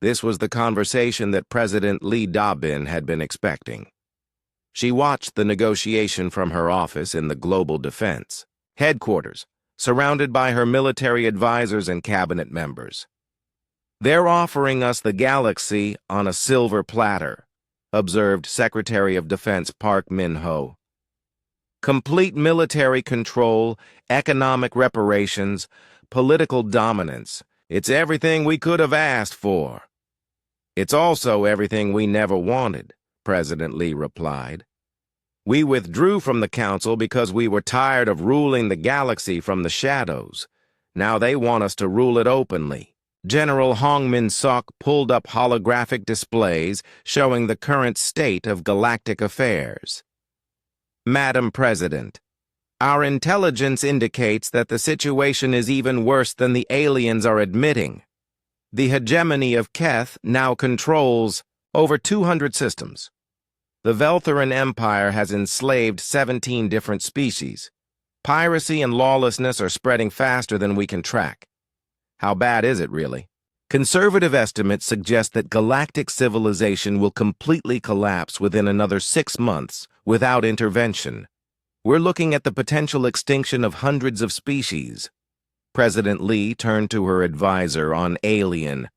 This was the conversation that President Lee Dobbin had been expecting. She watched the negotiation from her office in the Global Defense headquarters, surrounded by her military advisors and cabinet members. "They're offering us the galaxy on a silver platter," observed Secretary of Defense Park Min-ho. "Complete military control, economic reparations, political dominance. It's everything we could have asked for." "It's also everything we never wanted," President Lee replied. "We withdrew from the council because we were tired of ruling the galaxy from the shadows. Now they want us to rule it openly." General Hong Min-sok pulled up holographic displays showing the current state of galactic affairs. "Madam President, our intelligence indicates that the situation is even worse than the aliens are admitting. The hegemony of Keth now controls over 200 systems. The Veltheran Empire has enslaved 17 different species. Piracy and lawlessness are spreading faster than we can track. How bad is it, really? Conservative estimates suggest that galactic civilization will completely collapse within another 6 months without intervention. We're looking at the potential extinction of hundreds of species." President Lee turned to her advisor on alien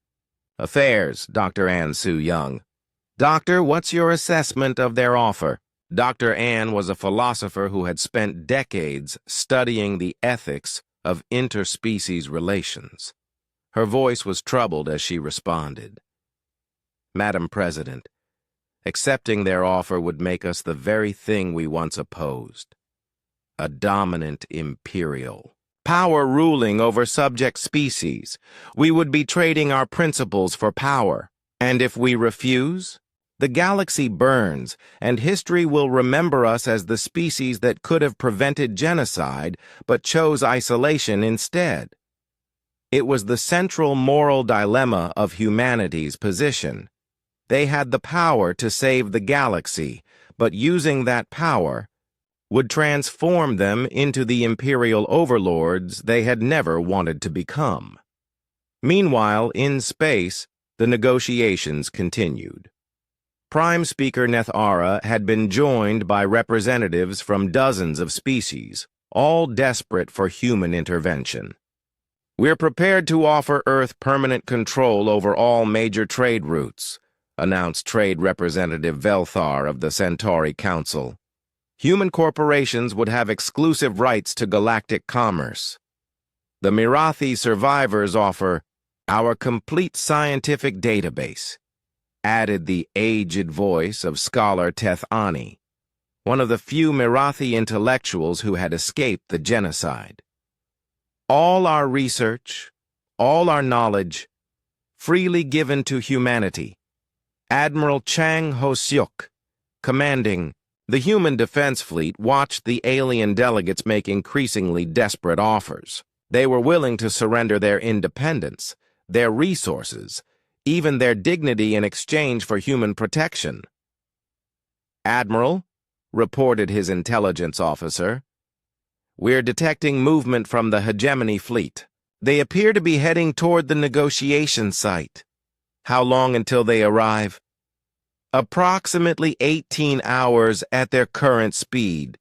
affairs, Dr. An Soo-young. "Doctor, what's your assessment of their offer?" Dr. An was a philosopher who had spent decades studying the ethics of interspecies relations. Her voice was troubled as she responded. "Madam President, accepting their offer would make us the very thing we once opposed. A dominant imperial power ruling over subject species. We would be trading our principles for power. And if we refuse, the galaxy burns, and history will remember us as the species that could have prevented genocide but chose isolation instead." It was the central moral dilemma of humanity's position. They had the power to save the galaxy, but using that power would transform them into the imperial overlords they had never wanted to become. Meanwhile, in space, the negotiations continued. Prime Speaker Nethara had been joined by representatives from dozens of species, all desperate for human intervention. "We're prepared to offer Earth permanent control over all major trade routes," announced Trade Representative Velthar of the Centauri Council. "Human corporations would have exclusive rights to galactic commerce. The Mirathi survivors offer our complete scientific database," added the aged voice of Scholar Teth-Ani, one of the few Mirathi intellectuals who had escaped the genocide. "All our research, all our knowledge, freely given to humanity." Admiral Chang Ho-seok, commanding the Human Defense Fleet, watched the alien delegates make increasingly desperate offers. They were willing to surrender their independence, their resources, even their dignity in exchange for human protection. "Admiral," reported his intelligence officer, "we're detecting movement from the hegemony fleet. They appear to be heading toward the negotiation site. How long until they arrive?" "Approximately 18 hours at their current speed.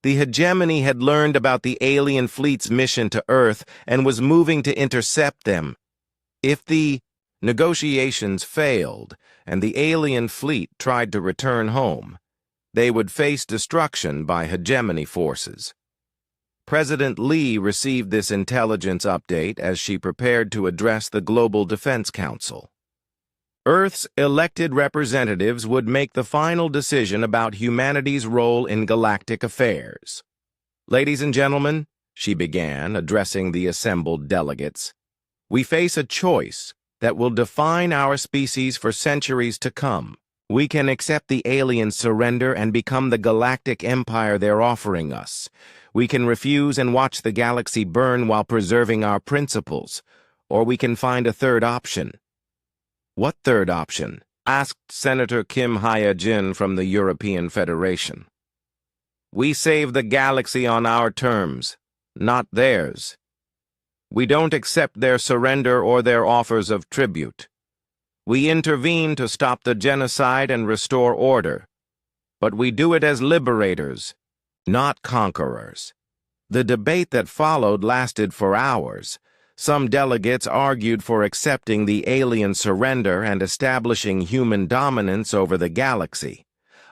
The hegemony had learned about the alien fleet's mission to Earth and was moving to intercept them. If the negotiations failed and the alien fleet tried to return home, they would face destruction by hegemony forces." President Lee received this intelligence update as she prepared to address the Global Defense Council. Earth's elected representatives would make the final decision about humanity's role in galactic affairs. "Ladies and gentlemen," she began, addressing the assembled delegates, "we face a choice that will define our species for centuries to come. We can accept the aliens' surrender and become the galactic empire they're offering us. We can refuse and watch the galaxy burn while preserving our principles. Or we can find a third option. What third option? Asked Senator Kim Hya-jin from the European Federation. We save the galaxy on our terms, not theirs. We don't accept their surrender or their offers of tribute. We intervene to stop the genocide and restore order, but we do it as liberators, not conquerors. The debate that followed lasted for hours. Some delegates argued for accepting the alien surrender and establishing human dominance over the galaxy.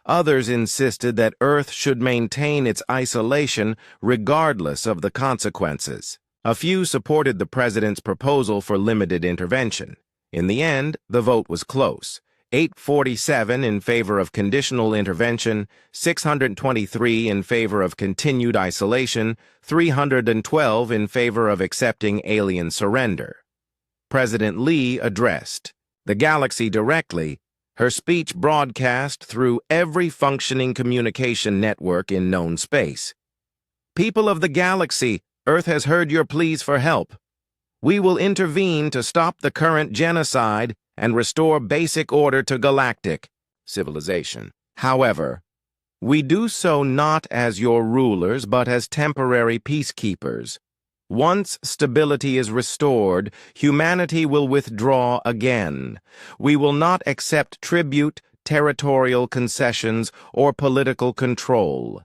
Others insisted that Earth should maintain its isolation regardless of the consequences. A few supported the president's proposal for limited intervention. In the end, the vote was close. 847 in favor of conditional intervention, 623 in favor of continued isolation, 312 in favor of accepting alien surrender. President Lee addressed the galaxy directly, her speech broadcast through every functioning communication network in known space. People of the galaxy, Earth has heard your pleas for help. We will intervene to stop the current genocide and restore basic order to galactic civilization. However, we do so not as your rulers, but as temporary peacekeepers. Once stability is restored, humanity will withdraw again. We will not accept tribute, territorial concessions, or political control.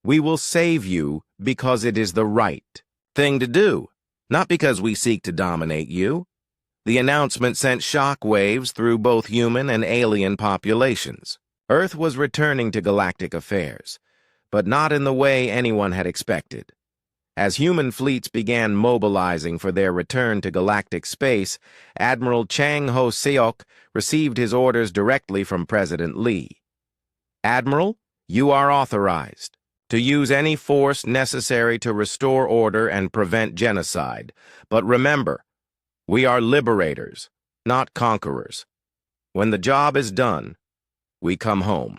We will save you because it is the right thing to do. Not because we seek to dominate you. The announcement sent shockwaves through both human and alien populations. Earth was returning to galactic affairs, but not in the way anyone had expected. As human fleets began mobilizing for their return to galactic space, Admiral Chang Ho-seok received his orders directly from President Lee. Admiral, you are authorized to use any force necessary to restore order and prevent genocide. But remember, we are liberators, not conquerors. When the job is done, we come home.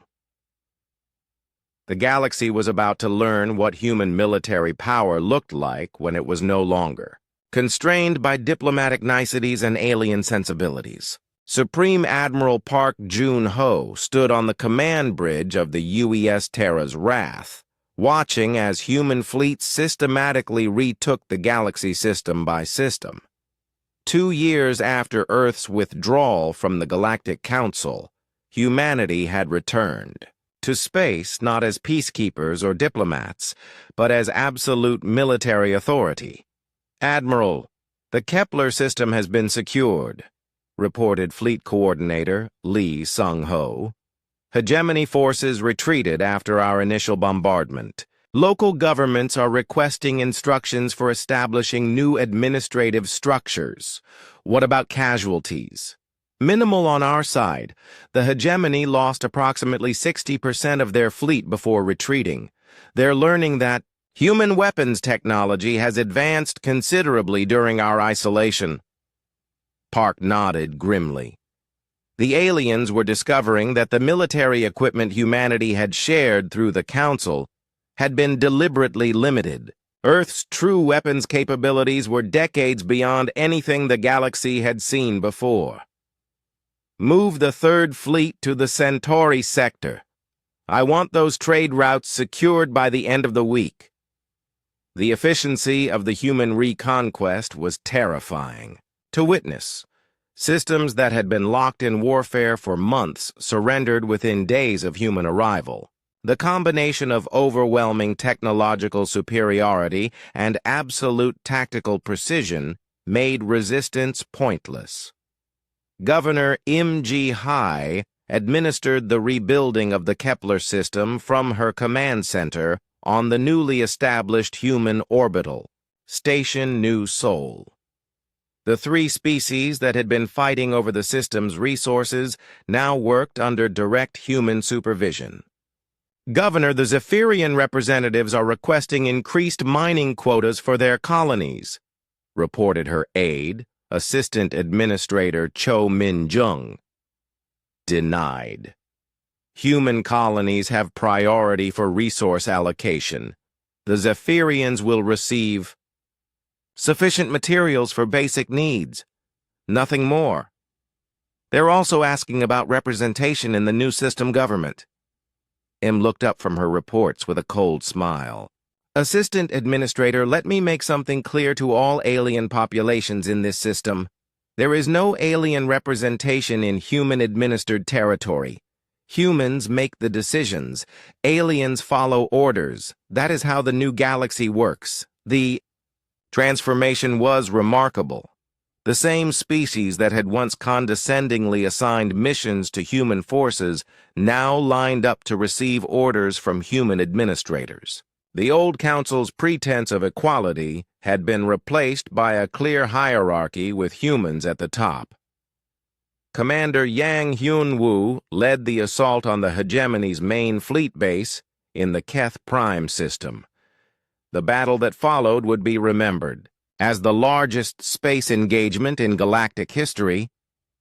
The galaxy was about to learn what human military power looked like when it was no longer constrained by diplomatic niceties and alien sensibilities. Supreme Admiral Park Joon-ho stood on the command bridge of the UES Terra's Wrath, watching as human fleets systematically retook the galaxy system by system. 2 years after Earth's withdrawal from the Galactic Council, humanity had returned to space not as peacekeepers or diplomats, but as absolute military authority. Admiral, the Kepler system has been secured, reported Fleet Coordinator Lee Sung-ho. Hegemony forces retreated after our initial bombardment. Local governments are requesting instructions for establishing new administrative structures. What about casualties? Minimal on our side. The hegemony lost approximately 60% of their fleet before retreating. They're learning that human weapons technology has advanced considerably during our isolation. Park nodded grimly. The aliens were discovering that the military equipment humanity had shared through the Council had been deliberately limited. Earth's true weapons capabilities were decades beyond anything the galaxy had seen before. Move the Third Fleet to the Centauri sector. I want those trade routes secured by the end of the week. The efficiency of the human reconquest was terrifying to witness. Systems that had been locked in warfare for months surrendered within days of human arrival. The combination of overwhelming technological superiority and absolute tactical precision made resistance pointless. Governor Im Ji-hai administered the rebuilding of the Kepler system from her command center on the newly established human orbital, Station New Seoul. The 3 species that had been fighting over the system's resources now worked under direct human supervision. Governor, the Zephyrian representatives are requesting increased mining quotas for their colonies, reported her aide, Assistant Administrator Cho Min-jung. Denied. Human colonies have priority for resource allocation. The Zephyrians will receive sufficient materials for basic needs, nothing more. They're also asking about representation in the new system government. M looked up from her reports with a cold smile. Assistant Administrator, let me make something clear to all alien populations in this system. There is no alien representation in human-administered territory. Humans make the decisions. Aliens follow orders. That is how the new galaxy works. The transformation was remarkable. The same species that had once condescendingly assigned missions to human forces now lined up to receive orders from human administrators. The old council's pretense of equality had been replaced by a clear hierarchy with humans at the top. Commander Yang Hyun-woo led the assault on the hegemony's main fleet base in the Keth Prime system. The battle that followed would be remembered as the largest space engagement in galactic history,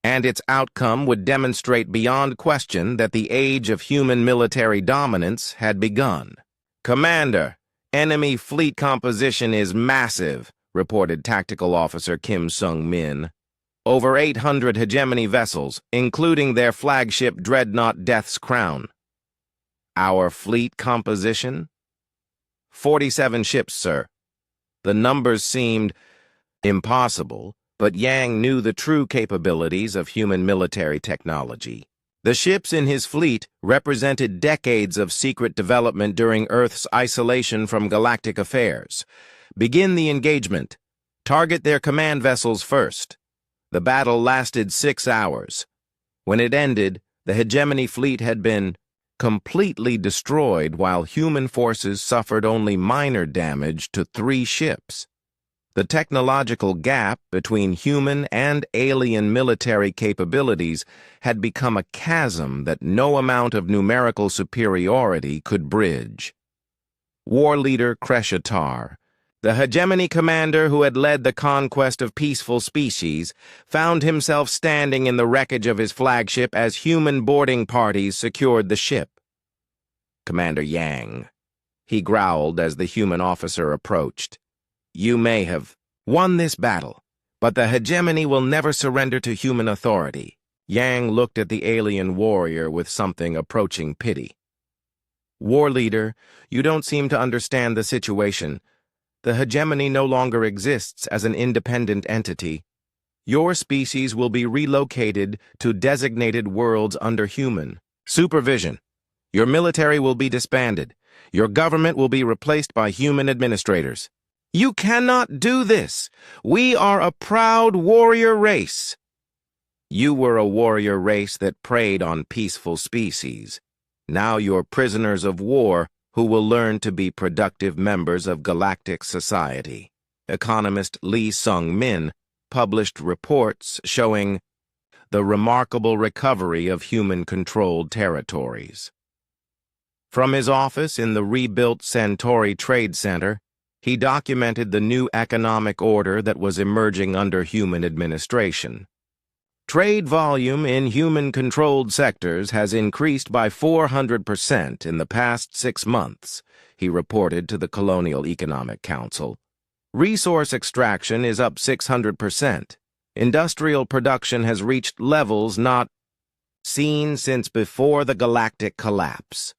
and its outcome would demonstrate beyond question that the age of human military dominance had begun. Commander, enemy fleet composition is massive, reported Tactical Officer Kim Sung-min. Over 800 hegemony vessels, including their flagship dreadnought Death's Crown. Our fleet composition? 47 ships, sir. The numbers seemed impossible, but Yang knew the true capabilities of human military technology. The ships in his fleet represented decades of secret development during Earth's isolation from galactic affairs. Begin the engagement. Target their command vessels first. The battle lasted 6 hours. When it ended, the hegemony fleet had been completely destroyed while human forces suffered only minor damage to 3 ships. The technological gap between human and alien military capabilities had become a chasm that no amount of numerical superiority could bridge. War leader Kreshatar, the hegemony commander who had led the conquest of peaceful species, found himself standing in the wreckage of his flagship as human boarding parties secured the ship. Commander Yang, he growled as the human officer approached. You may have won this battle, but the hegemony will never surrender to human authority. Yang looked at the alien warrior with something approaching pity. War leader, you don't seem to understand the situation. The hegemony no longer exists as an independent entity. Your species will be relocated to designated worlds under human supervision. Your military will be disbanded. Your government will be replaced by human administrators. You cannot do this. We are a proud warrior race. You were a warrior race that preyed on peaceful species. Now you're prisoners of war who will learn to be productive members of galactic society. Economist Lee Sung-min published reports showing the remarkable recovery of human-controlled territories. From his office in the rebuilt Centauri Trade Center, he documented the new economic order that was emerging under human administration. Trade volume in human-controlled sectors has increased by 400% in the past 6 months, he reported to the Colonial Economic Council. Resource extraction is up 600%. Industrial production has reached levels not seen since before the galactic collapse.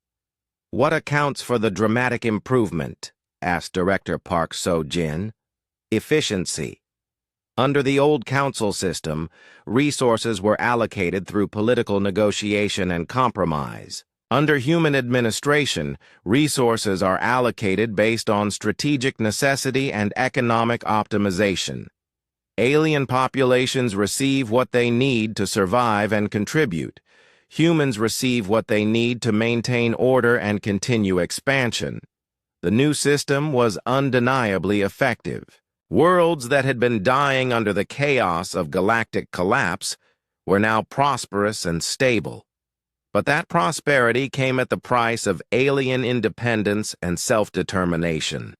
What accounts for the dramatic improvement? Asked Director Park So-jin. Efficiency. Under the old council system, resources were allocated through political negotiation and compromise. Under human administration, resources are allocated based on strategic necessity and economic optimization. Alien populations receive what they need to survive and contribute. Humans receive what they need to maintain order and continue expansion. The new system was undeniably effective. Worlds that had been dying under the chaos of galactic collapse were now prosperous and stable. But that prosperity came at the price of alien independence and self-determination.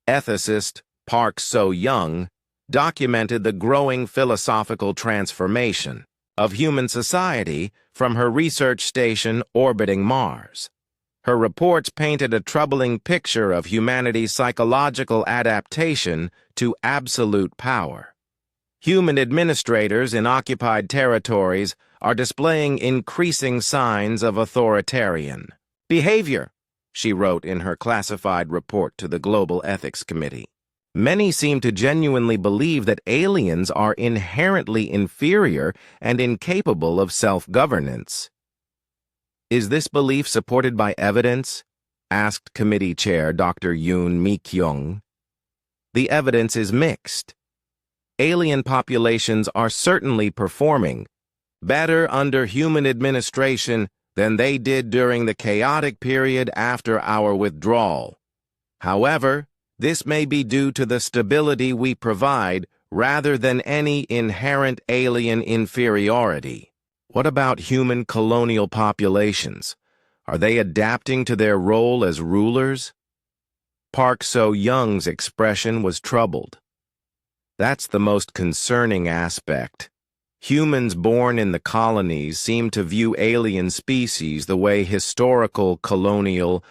Ethicist Park So-young documented the growing philosophical transformation. of human society from her research station orbiting Mars. Her reports painted a troubling picture of humanity's psychological adaptation to absolute power. Human administrators in occupied territories are displaying increasing signs of authoritarian behavior, she wrote in her classified report to the Global Ethics Committee. Many seem to genuinely believe that aliens are inherently inferior and incapable of self-governance. Is this belief supported by evidence? Asked committee chair Dr. Yoon Mi-kyung. The evidence is mixed. Alien populations are certainly performing better under human administration than they did during the chaotic period after our withdrawal. However, this may be due to the stability we provide rather than any inherent alien inferiority. What about human colonial populations? Are they adapting to their role as rulers? Park So-young's expression was troubled. That's the most concerning aspect. Humans born in the colonies seem to view alien species the way historical colonial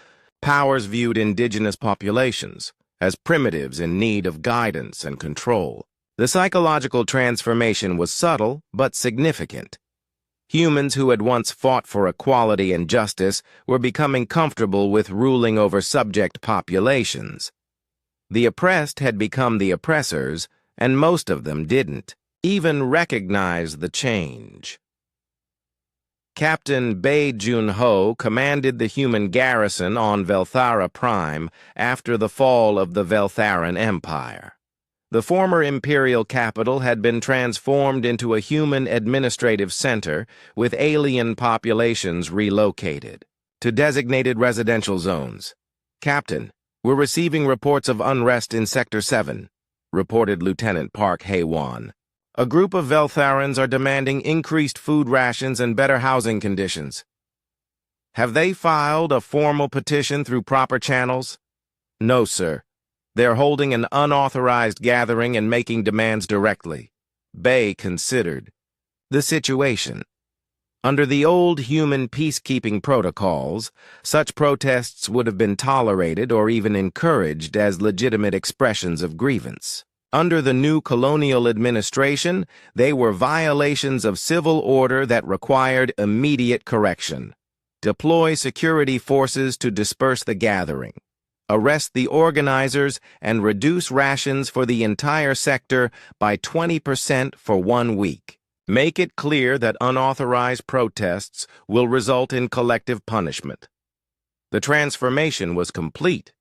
powers viewed indigenous populations, as primitives in need of guidance and control. The psychological transformation was subtle but significant. Humans who had once fought for equality and justice were becoming comfortable with ruling over subject populations. The oppressed had become the oppressors, and most of them didn't even recognize the change. Captain Bae Jun-ho commanded the human garrison on Velthara Prime after the fall of the Veltharan Empire. The former imperial capital had been transformed into a human administrative center with alien populations relocated to designated residential zones. Captain, we're receiving reports of unrest in Sector 7, reported Lieutenant Park Hae-won. A group of Veltharans are demanding increased food rations and better housing conditions. Have they filed a formal petition through proper channels? No, sir. They're holding an unauthorized gathering and making demands directly. Bae considered the situation. Under the old human peacekeeping protocols, such protests would have been tolerated or even encouraged as legitimate expressions of grievance. Under the new colonial administration, they were violations of civil order that required immediate correction. Deploy security forces to disperse the gathering. Arrest the organizers and reduce rations for the entire sector by 20% for 1 week. Make it clear that unauthorized protests will result in collective punishment. The transformation was complete.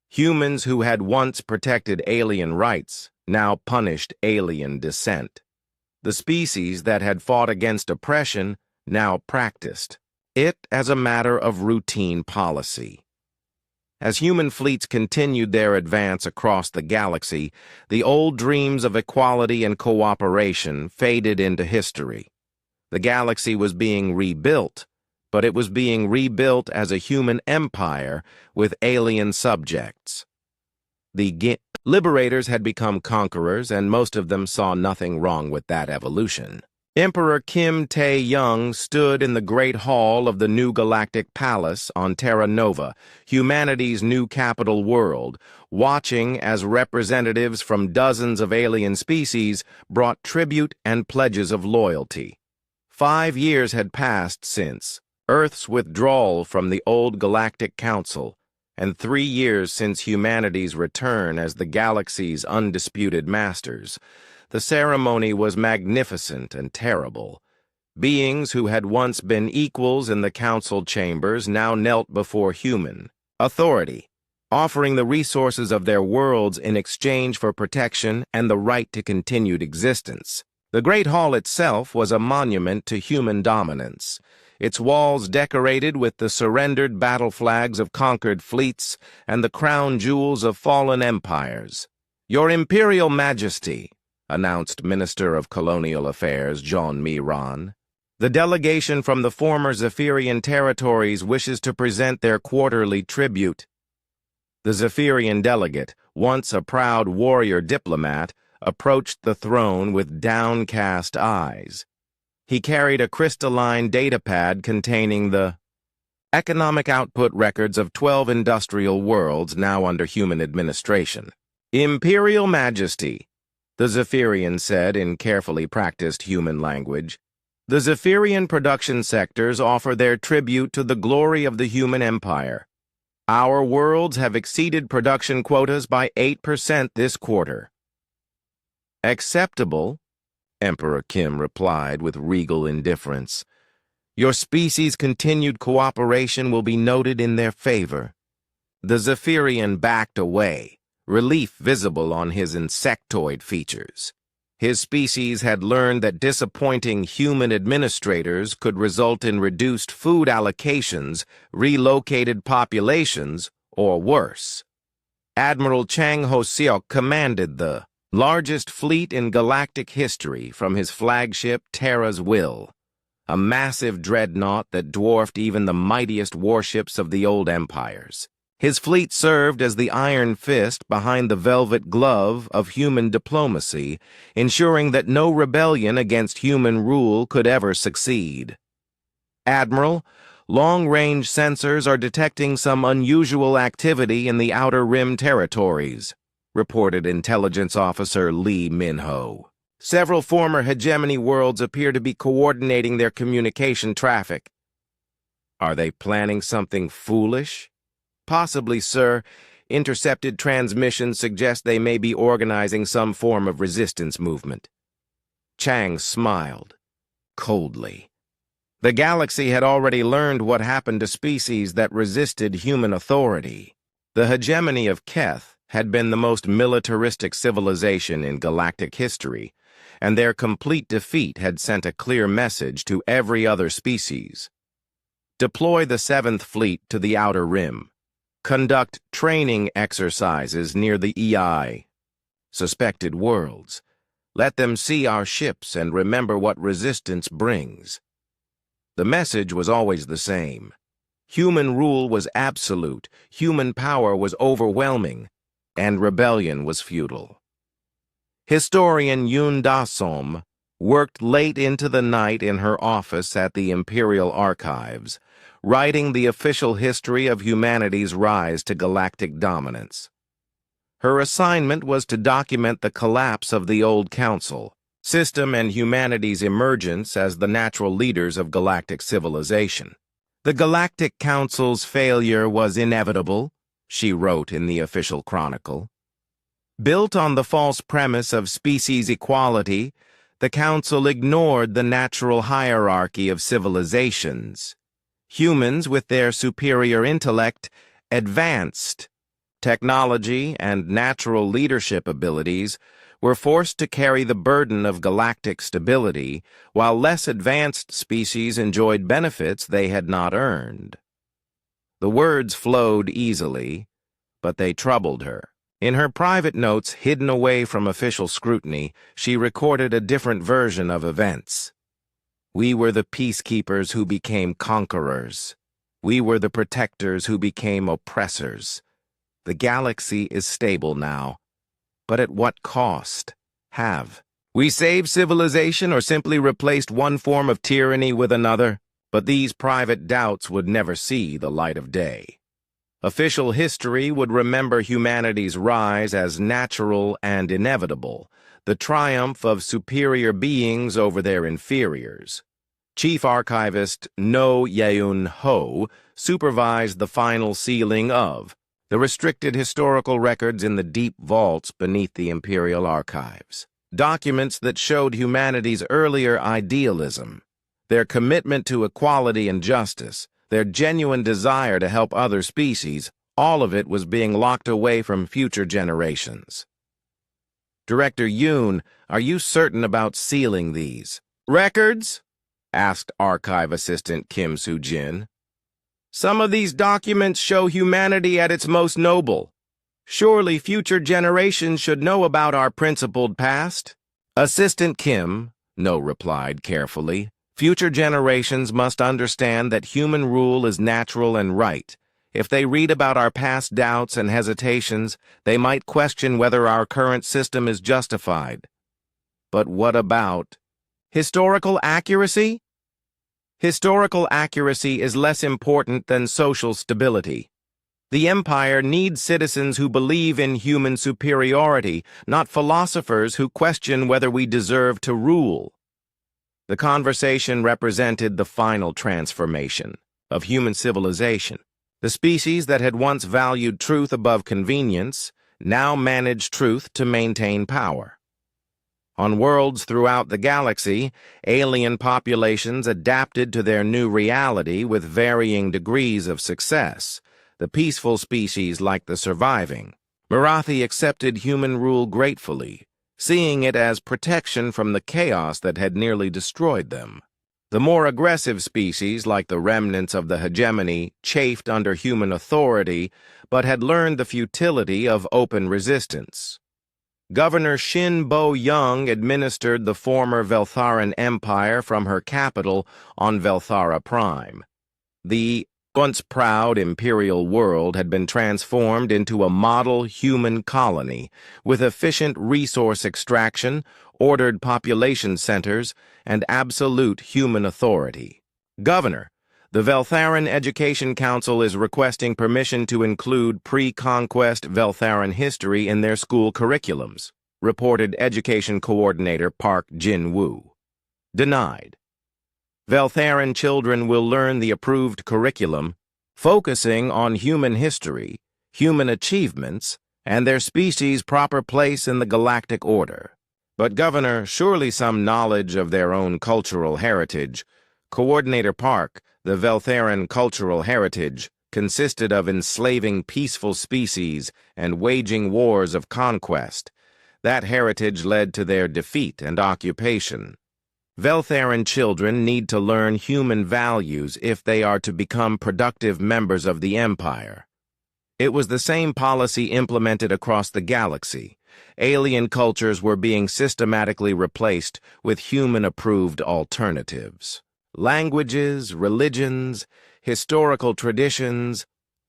Humans who had once protected alien rights now punished alien dissent. The species that had fought against oppression now practiced it as a matter of routine policy. As human fleets continued their advance across the galaxy, the old dreams of equality and cooperation faded into history. The galaxy was being rebuilt, but it was being rebuilt as a human empire with alien subjects. The liberators had become conquerors, and most of them saw nothing wrong with that evolution. Emperor Kim Tae-young stood in the Great Hall of the New Galactic Palace on Terra Nova, humanity's new capital world, watching as representatives from dozens of alien species brought tribute and pledges of loyalty. 5 years had passed since Earth's withdrawal from the old Galactic Council, and 3 years since humanity's return as the galaxy's undisputed masters. The ceremony was magnificent and terrible. Beings who had once been equals in the council chambers now knelt before human authority, offering the resources of their worlds in exchange for protection and the right to continued existence. The Great Hall itself was a monument to human dominance, its walls decorated with the surrendered battle flags of conquered fleets and the crown jewels of fallen empires. "Your Imperial Majesty," announced Minister of Colonial Affairs John Mi-ran, "the delegation from the former Zephyrian territories wishes to present their quarterly tribute." The Zephyrian delegate, once a proud warrior diplomat, approached the throne with downcast eyes. He carried a crystalline datapad containing the economic output records of 12 industrial worlds now under human administration. Imperial Majesty, the Zephyrian said in carefully practiced human language. The Zephyrian production sectors offer their tribute to the glory of the human empire. Our worlds have exceeded production quotas by 8% this quarter. Acceptable, Emperor Kim replied with regal indifference. Your species' continued cooperation will be noted in their favor. The Zephyrian backed away, relief visible on his insectoid features. His species had learned that disappointing human administrators could result in reduced food allocations, relocated populations, or worse. Admiral Chang Ho-seok commanded the largest fleet in galactic history from his flagship Terra's Will, a massive dreadnought that dwarfed even the mightiest warships of the old empires. His fleet served as the iron fist behind the velvet glove of human diplomacy, ensuring that no rebellion against human rule could ever succeed. Admiral, long-range sensors are detecting some unusual activity in the Outer Rim territories, reported Intelligence Officer Lee Min-ho. Several former hegemony worlds appear to be coordinating their communication traffic. Are they planning something foolish? Possibly, sir. Intercepted transmissions suggest they may be organizing some form of resistance movement. Chang smiled, coldly. The galaxy had already learned what happened to species that resisted human authority. The hegemony of Keth had been the most militaristic civilization in galactic history, and their complete defeat had sent a clear message to every other species. Deploy the 7th Fleet to the Outer Rim. Conduct training exercises near the EI, suspected worlds. Let them see our ships and remember what resistance brings. The message was always the same. Human rule was absolute, human power was overwhelming, and rebellion was futile. Historian Yoon Da-som worked late into the night in her office at the Imperial Archives, writing the official history of humanity's rise to galactic dominance. Her assignment was to document the collapse of the Old Council, system and humanity's emergence as the natural leaders of galactic civilization. The Galactic Council's failure was inevitable, she wrote in the official chronicle. Built on the false premise of species equality, the Council ignored the natural hierarchy of civilizations. Humans, with their superior intellect, advanced. Technology and natural leadership abilities were forced to carry the burden of galactic stability, while less advanced species enjoyed benefits they had not earned. The words flowed easily, but they troubled her. In her private notes hidden away from official scrutiny, she recorded a different version of events. We were the peacekeepers who became conquerors. We were the protectors who became oppressors. The galaxy is stable now. But at what cost? Have we saved civilization or simply replaced one form of tyranny with another? But these private doubts would never see the light of day. Official history would remember humanity's rise as natural and inevitable, the triumph of superior beings over their inferiors. Chief Archivist No Yeun Ho supervised the final sealing of the restricted historical records in the deep vaults beneath the Imperial Archives. Documents that showed humanity's earlier idealism, their commitment to equality and justice, their genuine desire to help other species, all of it was being locked away from future generations. Director Yoon, are you certain about sealing these records? Asked Archive Assistant Kim Soo-jin. Some of these documents show humanity at its most noble. Surely future generations should know about our principled past. Assistant Kim, No replied carefully. Future generations must understand that human rule is natural and right. If they read about our past doubts and hesitations, they might question whether our current system is justified. But what about Historical accuracy? Historical accuracy is less important than social stability. The Empire needs citizens who believe in human superiority, not philosophers who question whether we deserve to rule. The conversation represented the final transformation of human civilization. The species that had once valued truth above convenience now managed truth to maintain power. On worlds throughout the galaxy, alien populations adapted to their new reality with varying degrees of success. The peaceful species liked the surviving. Marathi accepted human rule gratefully, seeing it as protection from the chaos that had nearly destroyed them. The more aggressive species, like the remnants of the hegemony, chafed under human authority, but had learned the futility of open resistance. Governor Shin Bo-young administered the former Veltharan Empire from her capital on Velthara Prime. The once proud imperial world had been transformed into a model human colony with efficient resource extraction, ordered population centers, and absolute human authority. Governor, the Veltharan Education Council is requesting permission to include pre-conquest Veltharan history in their school curriculums, reported Education Coordinator Park Jin-woo. Denied. Veltharan children will learn the approved curriculum, focusing on human history, human achievements, and their species' proper place in the galactic order. But Governor, surely some knowledge of their own cultural heritage. Coordinator Park, the Veltharan cultural heritage, consisted of enslaving peaceful species and waging wars of conquest. That heritage led to their defeat and occupation. Veltharan children need to learn human values if they are to become productive members of the Empire. It was the same policy implemented across the galaxy. Alien cultures were being systematically replaced with human-approved alternatives. Languages, religions, historical traditions,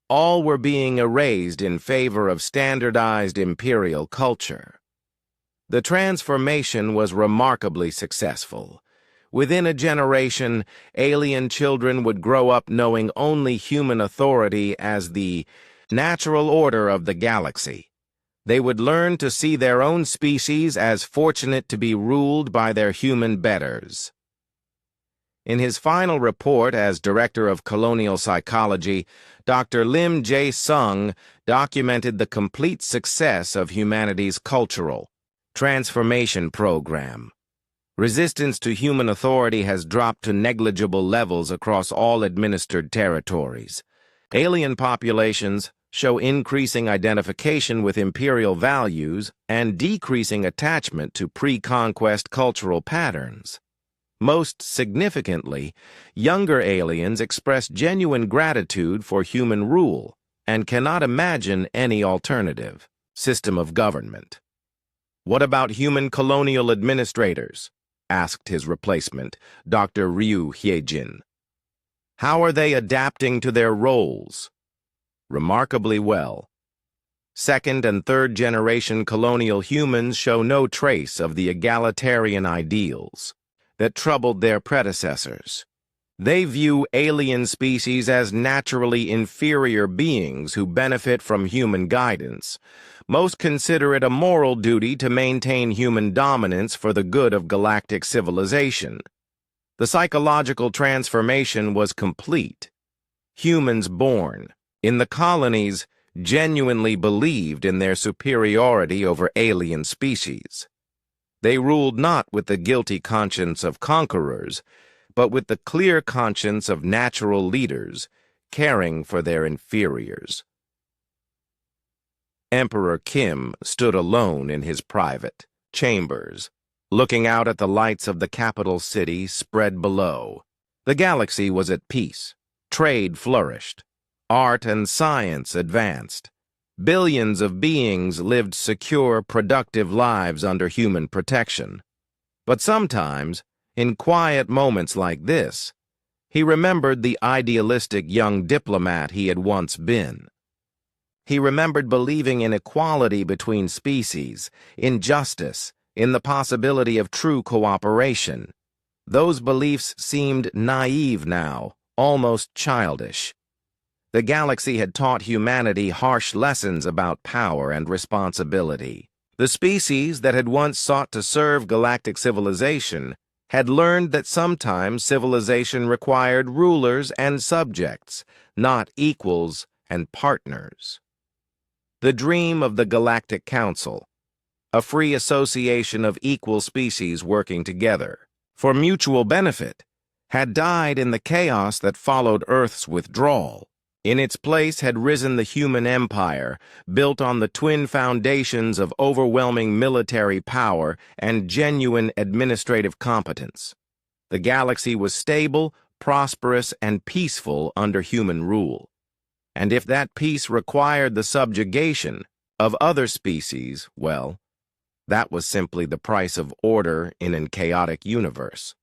all were being erased in favor of standardized imperial culture. The transformation was remarkably successful. Within a generation, alien children would grow up knowing only human authority as the natural order of the galaxy. They would learn to see their own species as fortunate to be ruled by their human betters. In his final report as Director of Colonial Psychology, Dr. Lim Jae-sung documented the complete success of humanity's cultural transformation program. Resistance to human authority has dropped to negligible levels across all administered territories. Alien populations show increasing identification with imperial values and decreasing attachment to pre-conquest cultural patterns. Most significantly, younger aliens express genuine gratitude for human rule and cannot imagine any alternative system of government. "What about human colonial administrators?" asked his replacement, Dr. Ryu Hyejin. "How are they adapting to their roles?" "Remarkably well. Second and third generation colonial humans show no trace of the egalitarian ideals that troubled their predecessors. They view alien species as naturally inferior beings who benefit from human guidance. Most consider it a moral duty to maintain human dominance for the good of galactic civilization. The psychological transformation was complete. Humans born in the colonies genuinely believed in their superiority over alien species. They ruled not with the guilty conscience of conquerors, but with the clear conscience of natural leaders caring for their inferiors. Emperor Kim stood alone in his private chambers, looking out at the lights of the capital city spread below. The galaxy was at peace. Trade flourished. Art and science advanced. Billions of beings lived secure, productive lives under human protection. But sometimes, in quiet moments like this, he remembered the idealistic young diplomat he had once been. He remembered believing in equality between species, in justice, in the possibility of true cooperation. Those beliefs seemed naive now, almost childish. The galaxy had taught humanity harsh lessons about power and responsibility. The species that had once sought to serve galactic civilization had learned that sometimes civilization required rulers and subjects, not equals and partners. The dream of the Galactic Council, a free association of equal species working together for mutual benefit, had died in the chaos that followed Earth's withdrawal. In its place had risen the human empire, built on the twin foundations of overwhelming military power and genuine administrative competence. The galaxy was stable, prosperous, and peaceful under human rule. And if that peace required the subjugation of other species, well, that was simply the price of order in a chaotic universe.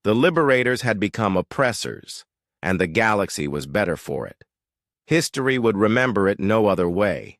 The liberators had become oppressors, and the galaxy was better for it. History would remember it no other way.